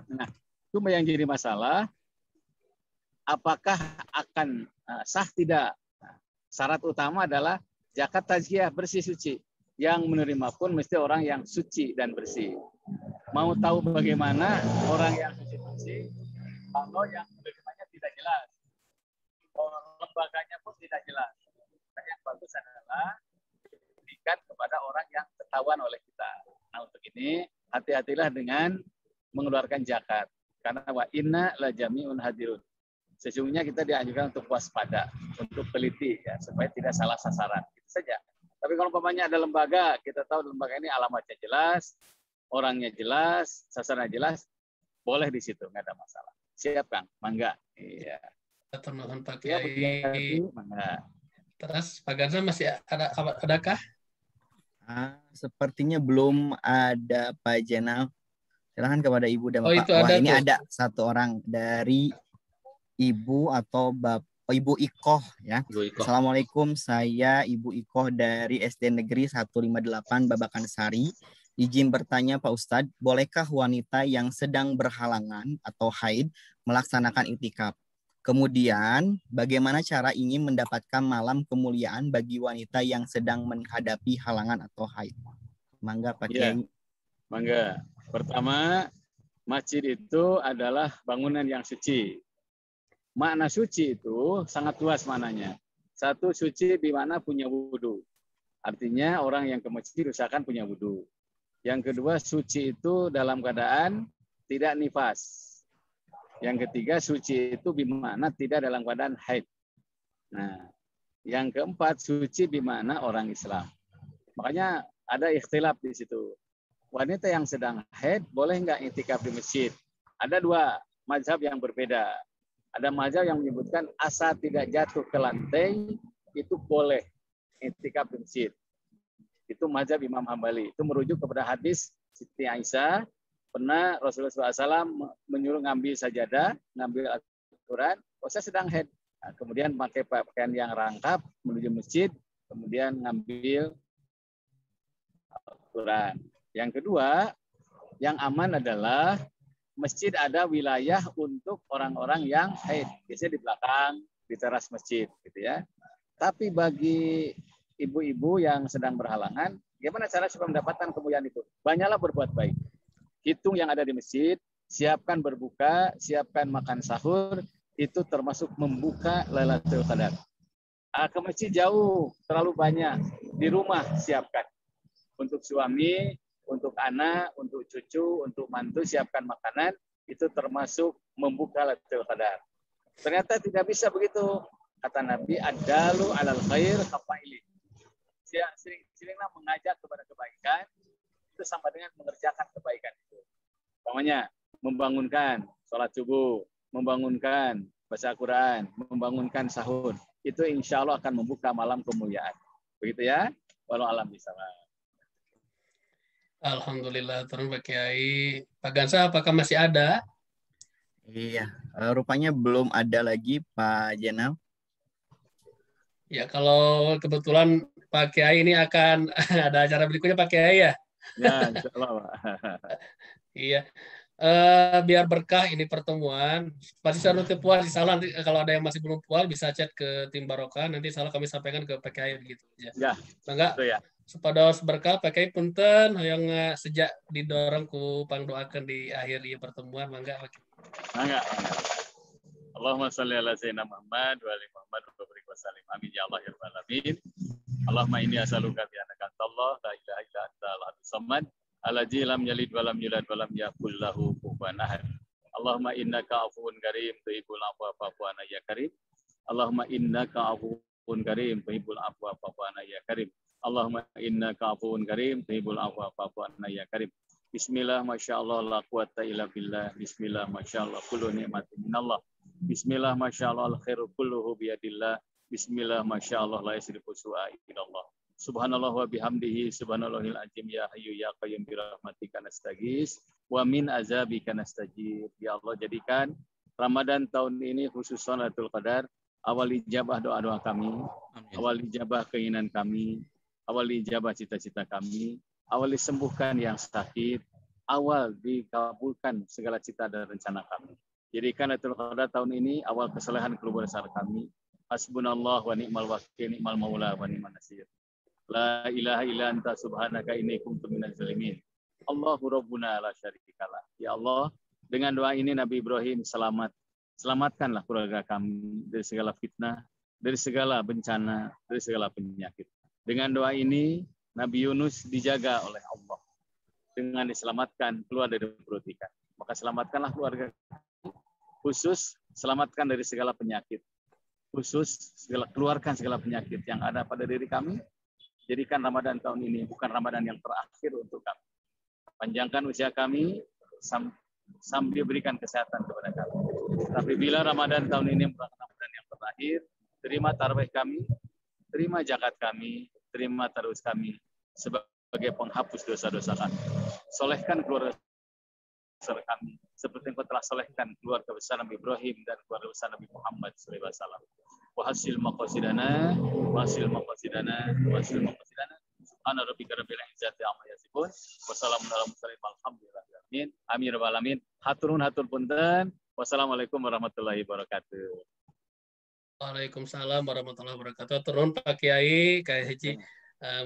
Nah, itu yang jadi masalah, apakah akan sah tidak? Syarat utama adalah zakat tazkiyah, bersih suci. Yang menerima pun mesti orang yang suci dan bersih. Mau tahu bagaimana orang yang suci-bersih? Kalau yang menerimanya tidak jelas. Lembaganya pun tidak jelas. Yang bagus adalah diberikan kepada orang yang ketahuan oleh kita. Nah, untuk ini hati-hatilah dengan mengeluarkan zakat. Karena wa inna la jami'un hadirun. Sesungguhnya kita dianjurkan untuk waspada, untuk teliti ya, supaya tidak salah sasaran. Itu saja. Tapi kalau umpamanya ada lembaga, kita tahu lembaga ini alamatnya jelas, orangnya jelas, sasarannya jelas, boleh di situ, nggak ada masalah. Siap, Kang? Mangga. Iya.
Termohon Pak Kiai.
Mangga.
Terus Pak Gansa masih adakah?
Sepertinya belum ada Pak Jenal. Silahkan kepada Ibu dan Bapak.
Itu ada
ini
tuh.
Ada satu orang dari Ibu atau Bapak. Ibu Ikoh ya. Assalamualaikum, saya Ibu Ikoh dari SD Negeri 158 Babakan Sari. Izin bertanya Pak Ustadz, bolehkah wanita yang sedang berhalangan atau haid melaksanakan itikaf? Kemudian, bagaimana cara ingin mendapatkan malam kemuliaan bagi wanita yang sedang menghadapi halangan atau haid? Mangga Pak Kiai.
Mangga. Pertama, masjid itu adalah bangunan yang suci. Makna suci itu sangat luas maknanya. Satu, suci di mana punya wudhu. Artinya orang yang ke masjid usahakan punya wudhu. Yang kedua, suci itu dalam keadaan tidak nifas. Yang ketiga, suci itu bimana tidak dalam keadaan haid. Nah, yang keempat, suci bimana orang Islam. Makanya ada ikhtilaf di situ. Wanita yang sedang haid boleh nggak iktikaf di masjid? Ada dua mazhab yang berbeda. Ada mazhab yang menyebutkan asal tidak jatuh ke lantai itu boleh iktikaf di masjid. Itu mazhab Imam Hambali. Itu merujuk kepada hadis Siti Aisyah, pernah Rasulullah SAW menyuruh ngambil sajadah, ngambil Al-Quran, saya sedang haid. Nah, kemudian pakai pakaian yang rangkap menuju masjid, kemudian ngambil Al-Quran. Yang kedua, yang aman adalah masjid ada wilayah untuk orang-orang yang haid. Biasanya di belakang, di teras masjid, gitu ya. Tapi bagi ibu-ibu yang sedang berhalangan, gimana cara supaya mendapatkan kemuliaan itu? Banyaklah berbuat baik. Hitung yang ada di masjid, siapkan berbuka, siapkan makan sahur, itu termasuk membuka Lailatul Qadar. Ke masjid jauh, terlalu banyak. Di rumah siapkan. Untuk suami, untuk anak, untuk cucu, untuk mantu, siapkan makanan, itu termasuk membuka Lailatul Qadar. Ternyata tidak bisa begitu. Kata Nabi, adalu alal khair kafaili. Seringlah mengajak kepada kebaikan, itu sama dengan mengerjakan kebaikan itu. Umpamanya, membangunkan sholat subuh, membangunkan baca Quran, membangunkan sahur. Itu insya Allah akan membuka malam kemuliaan. Begitu ya? Walau alam bisawab.
Alhamdulillah, terus Pak Kiai. Pak Gansa, apakah masih ada?
Iya, rupanya belum ada lagi Pak Jenal.
Ya, kalau kebetulan Pak Kiai ini akan ada acara berikutnya Pak Kiai ya?
Ya, insya Allah, Pak.
Iya. Biar berkah ini pertemuan. Pasti saya rutin puas, insya Allah nanti kalau ada yang masih belum puas bisa chat ke tim Barokah, nanti insya Allah kami sampaikan ke Pak Kiai begitu aja.
Ya,
enggak?
ya.
Sepados berkah Pak Kiai punten yang sejak didorong ku pangdoakan di akhir ieu pertemuan mangga.
Mangga. Allahumma shalli ala sayyidina Muhammad wa ali Muhammad wa barik wa sallim. Amin ya Allah ya rabbal alamin. Allahumma inni as'aluka bi annaka antallah la ilaha illa anta al-ahadus samad alladzi lam yalid wa lam yulad wa lam yakul lahu kufuwan ahad. Allahumma innaka afuwun karim tuhibbul afwa fa'fu anna ya karim. Allahumma innaka afuwun karim tuhibbul afwa fa'fu anna ya karim. Allahumma innaka afuwun karim tuhibbul afwa fa'fu anna ya karim. Bismillah masyaallah la quwata illa billah. Bismillah masyaallah kullu ni'matin minallah. Bismillah masyaallah al-khairu kulluhu biyadillah. Bismillah masyaallah la yasrifu su'a ilallah. Subhanallah wa bihamdihi subhanallahil azim ya hayyu ya qayyum bi rahmatika nastaghis. wa min azabika nastajib. Ya Allah, jadikan Ramadan tahun ini khusus Lailatul Qadar awal ijabah doa-doa kami, awal ijabah keinginan kami, awal ijabah cita-cita kami, awal disembuhkan yang sakit, awal dikabulkan segala cita dan rencana kami. Jadikan Lailatul Qadar tahun ini awal kesalehan keluarga kami. Hasbunallah wa ni'mal wakil, ni'mal maula wa ni'man nasir. La ilaha illa anta subhanaka inni kuntu minaz zalimin. Allahu rabbuna la syarikalah. Ya Allah, dengan doa ini Nabi Ibrahim selamatkanlah keluarga kami dari segala fitnah, dari segala bencana, dari segala penyakit. Dengan doa ini Nabi Yunus dijaga oleh Allah dengan diselamatkan keluar dari perut ikan. Maka selamatkanlah keluarga kami. Khusus selamatkan dari segala penyakit. Khusus keluarkan segala penyakit yang ada pada diri kami. Jadikan Ramadan tahun ini bukan Ramadan yang terakhir untuk kami. Panjangkan usia kami sambil berikan kesehatan kepada kami. Tapi bila Ramadan tahun ini merupakan Ramadan yang terakhir, terima tarawih kami, terima zakat kami, terima tadarus kami sebagai penghapus dosa-dosa kami. Solehkan keluarga besar kami seperti yang kau telah solehkan keluarga besar Nabi Ibrahim dan keluarga besar Nabi Muhammad SAW. Wa hasil maqasidana, wa hasil maqasidana, wa hasil maqasidana. Subhana rabbika rabbil izzati amma yasifun. Wassalamun ala mursalin walhamdulillahi rabbil alamin. Amin rabbal alamin. Hatur punten. Wassalamualaikum warahmatullahi wabarakatuh.
Waalaikumsalam warahmatullahi wabarakatuh. Turun Pak Kiai, Kak Haji.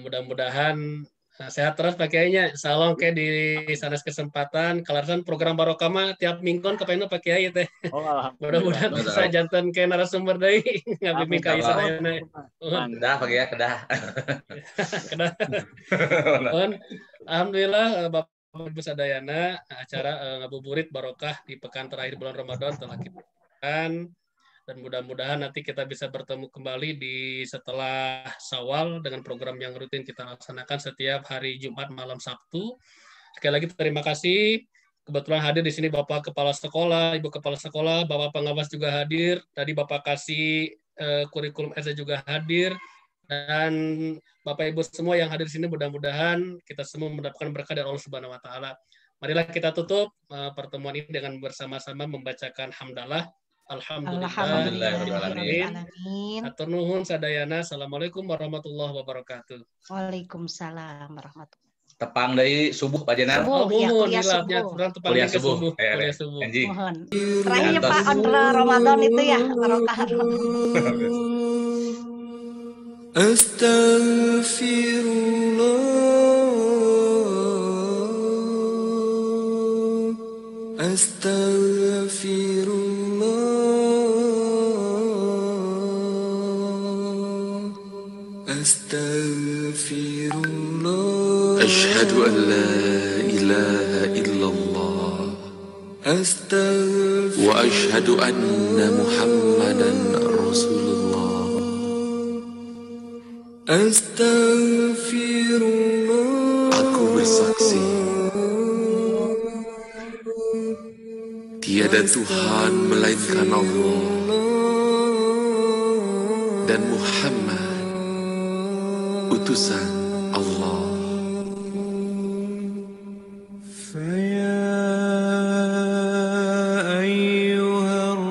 Mudah-mudahan sehat terus Pak Kiainya. Salam ke di sanes kesempatan. Kalasan program Barokah mah tiap mingguan kepengen Pak Kiai teh. Mudah-mudahan bisa jantan ke narasumber deui ngabimbing ka sadayana.
Kedah Pak Kiai, kedah.
Kedah. Alhamdulillah Bapak Ibu sadayana, acara ngabuburit Barokah di pekan terakhir bulan Ramadan telah kita lakukan. Dan mudah-mudahan nanti kita bisa bertemu kembali di setelah Syawal dengan program yang rutin kita laksanakan setiap hari Jumat malam Sabtu. Sekali lagi terima kasih. Kebetulan hadir di sini Bapak Kepala Sekolah, Ibu Kepala Sekolah, Bapak Pengawas juga hadir. Tadi Bapak kasih kurikulum SD juga hadir. Dan Bapak Ibu semua yang hadir di sini mudah-mudahan kita semua mendapatkan berkah dari Allah Subhanahu wa taala. Marilah kita tutup pertemuan ini dengan bersama-sama membacakan hamdalah. Alhamdulillahirrahmanirrahim. Atur nuhun sadayana. Assalamualaikum warahmatullahi wabarakatuh.
Waalaikumsalam warahmatullahi wabarakatuh.
Tepang dari subuh Pak Jenar.
Kuliah subuh.
Kuliah subuh.
Mohon. Terakhir Pak on Ramadan itu ya barokah.
Astaghfirullah. Astaghfirullah. Asyhadu an la ilaha illallah. Astaghfirullah. Wa asyhadu anna Muhammadan Rasulullah. Astaghfirullah. Aku bersaksi tiada Tuhan melainkan Allah dan Muhammad utusan Allah. Faya ayyuhar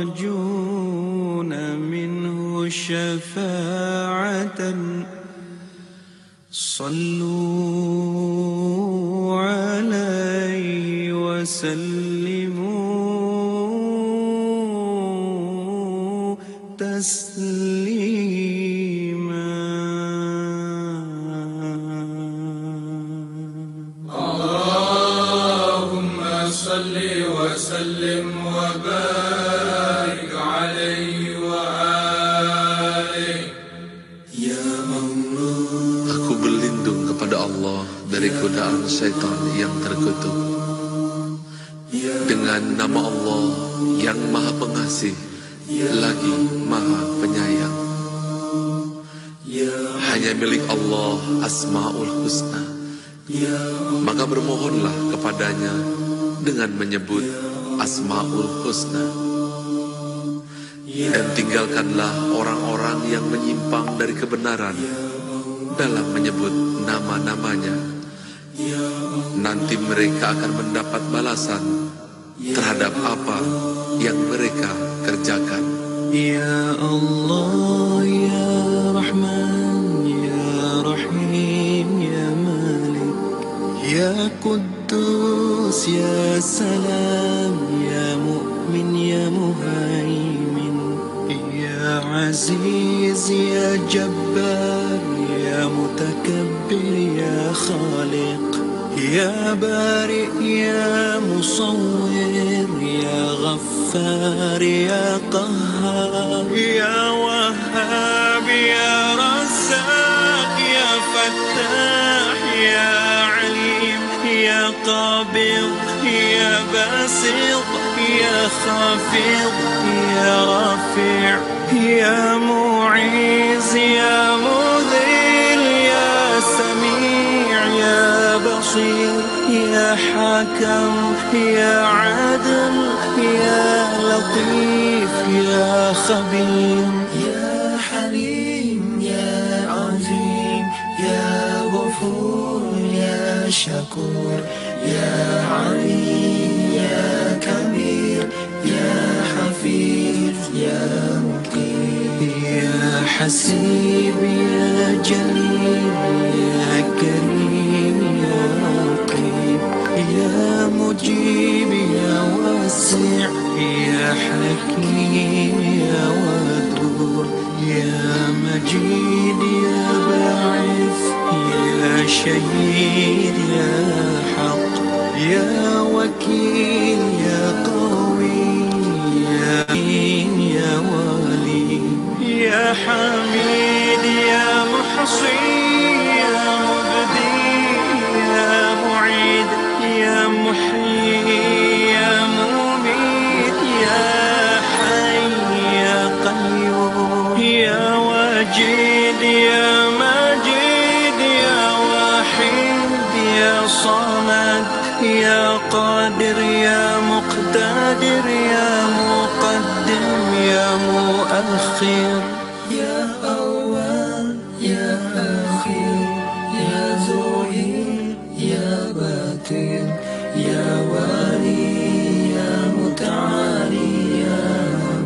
rajuna minhu syafa'atan sallu alaihi wa sallimu taslima. Allahumma salli wa sallim wa barik alaihi wa alihi. Ya Allah, aku berlindung kepada Allah dari godaan syaitan yang terkutuk. Dengan nama Allah yang Maha Pengasih lagi Maha Penyayang. Hanya milik Allah Asmaul Husna. Maka bermohonlah kepadanya dengan menyebut Asmaul Husna. Dan tinggalkanlah orang-orang yang menyimpang dari kebenaran dalam menyebut nama-namanya. Nanti mereka akan mendapat balasan terhadap apa yang mereka kerjakan.
Ya Allah, Ya Rahman, Ya Rahim, Ya Malik, Ya Quddus, Ya Salam, Ya Mu'min, Ya Muhaimin, Ya Aziz, Ya Jabbar, Ya Mutakabbir, Ya Khaliq, Ya Bari, Ya Musawwir, Ya Ghaffar, Ya Qahhar, Ya Wahhab, Ya Razzaq, Ya Fattah, Ya Alim, Ya Qabid, Ya Basit, Ya Khafid, Ya Rafi', Ya Mu'iz, Ya Mudhil, Ya Sami', Ya Basir, Ya Hakam, Ya Adil, Ya Latif, Ya Khabir, Ya Halim, Ya Azim, Ya Ghafur, Ya Shakur, Ya Ali, Ya Kabir, Ya Hafiz, Ya Muqim, Ya Hasib, Ya Jalil, Ya Karim, Ya Raqib, Ya Mujib, Ya Wasi', Ya Hakim, Ya Wadud, Ya Majid, Ya Ba'ith, Ya Shahid, Ya Haq, Ya Wakil, Ya Qawi, Ya Amin, Ya Wali, Ya Hamid, Ya Muhsi, Ya Mubdi, Ya Mu'id, Ya Muhyi, Ya Mumit, Ya Hayy, Ya Qayyum, Ya Wajid, Ya Majid, Ya Wahid, Ya Samad, Ya Qadir, Ya Muqtadir, Ya Muqaddim, Ya Muakhir, Ya Awwal, Ya Akhir, Ya Zuhir, Ya Batin, Ya Wali, Ya Muta'ali, Ya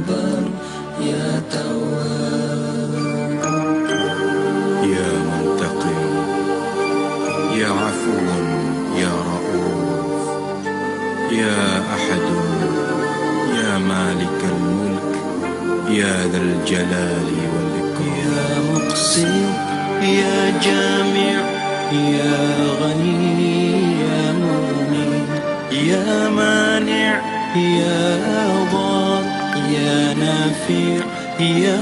Bar, Ya Tawwab, Ya Muntaqim, Ya Afuwan, Ya Ra'uf, Ya Ahadun, Ya Malik al-Mulk, Ya Dhal Jalali wal Ikram, Ya Muqsit, Ya Jami', Ya Ghani, Ya Mughni, Ya Mani', Ya Dhar, Ya Nafi', Ya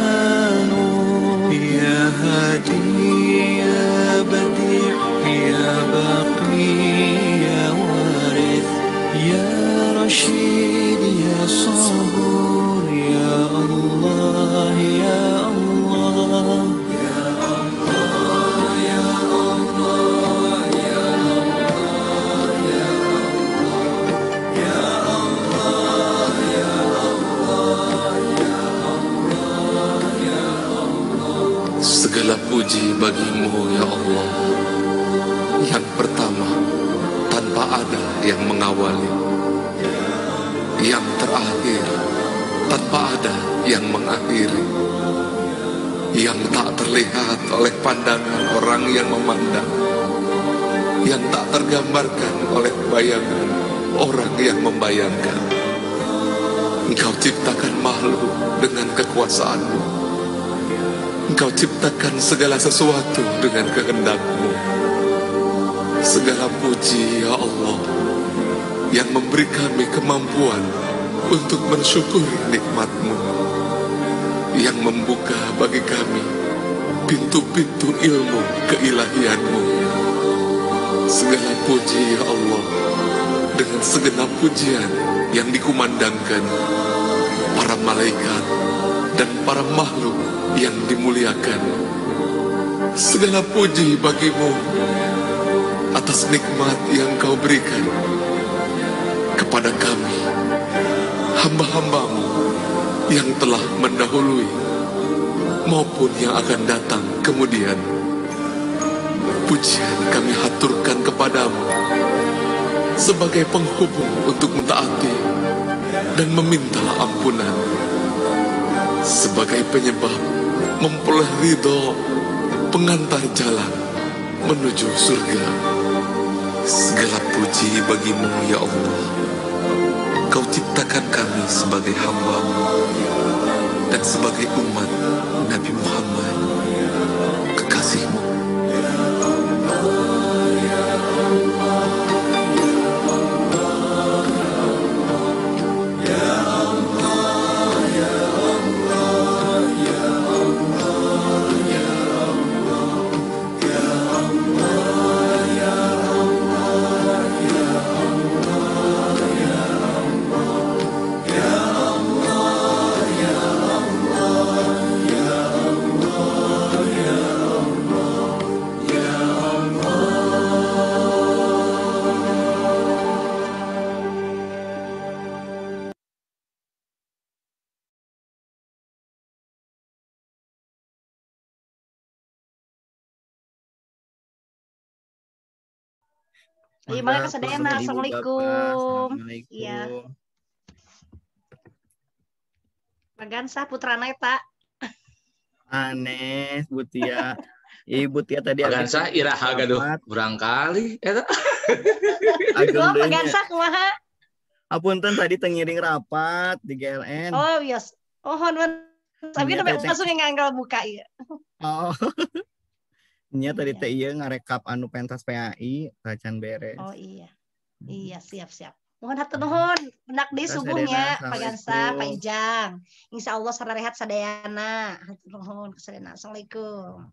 Nur, Ya Hadi, Ya Badi', Ya Baqi, Ya Warith, Ya Rashid, Ya Sabur, Ya Allah, Ya Allah, Ya Allah, Ya Allah, Ya Allah, Ya Allah, Ya Allah, Ya Allah, Ya Allah.
Segala puji bagimu ya Allah, yang pertama tanpa ada yang mengawali, yang terakhir tanpa ada yang mengakhiri, yang tak terlihat oleh pandangan orang yang memandang, yang tak tergambarkan oleh bayangan orang yang membayangkan. Engkau ciptakan makhluk dengan kekuasaanmu, Engkau ciptakan segala sesuatu dengan kehendak-Mu. Segala puji ya Allah yang memberi kami kemampuan untuk mensyukuri nikmat-Mu, yang membuka bagi kami pintu-pintu ilmu keilahian-Mu. Segala puji ya Allah dengan segenap pujian yang dikumandangkan para malaikat dan para makhluk yang dimuliakan. Segala puji bagimu atas nikmat yang Kau berikan kepada kami, hamba-hambamu yang telah mendahului maupun yang akan datang kemudian. pujian kami haturkan kepadamu sebagai penghubung untuk mentaati dan meminta ampunan, sebagai penyebab memperoleh ridho, pengantar jalan menuju surga. Segala puji bagimu ya Allah. Kau ciptakan kami sebagai hamba-Mu dan sebagai umat Nabi Muhammad, kekasih-Mu.
Iya, makasih Sadayana. Assalamualaikum.
Assalamualaikum.
Iya. Magansa Putrana eta.
Aneh, Butia. Ibu Tia tadi
Magansa iraha gaduh barangkali eta.
Oh, Magansa kumaha?
Apunten tadi tengiring rapat di GLN.
Oh, yes. Oh, honwan. Tapi
Iya,
udah
Teteh.
langsung yang nganggal buka ya.
Oh. Nya tadi teh ieu ngarekap anu pentas PAI racan beres.
Oh iya. Iya, siap-siap. Mohon hatur nuhun, benak di
Terus
subuhnya
Sadayana,
Pak Gansa, Pak Ijang. Insya Allah sararehat sadayana. Hatur nuhun, Sadayana. Assalamualaikum.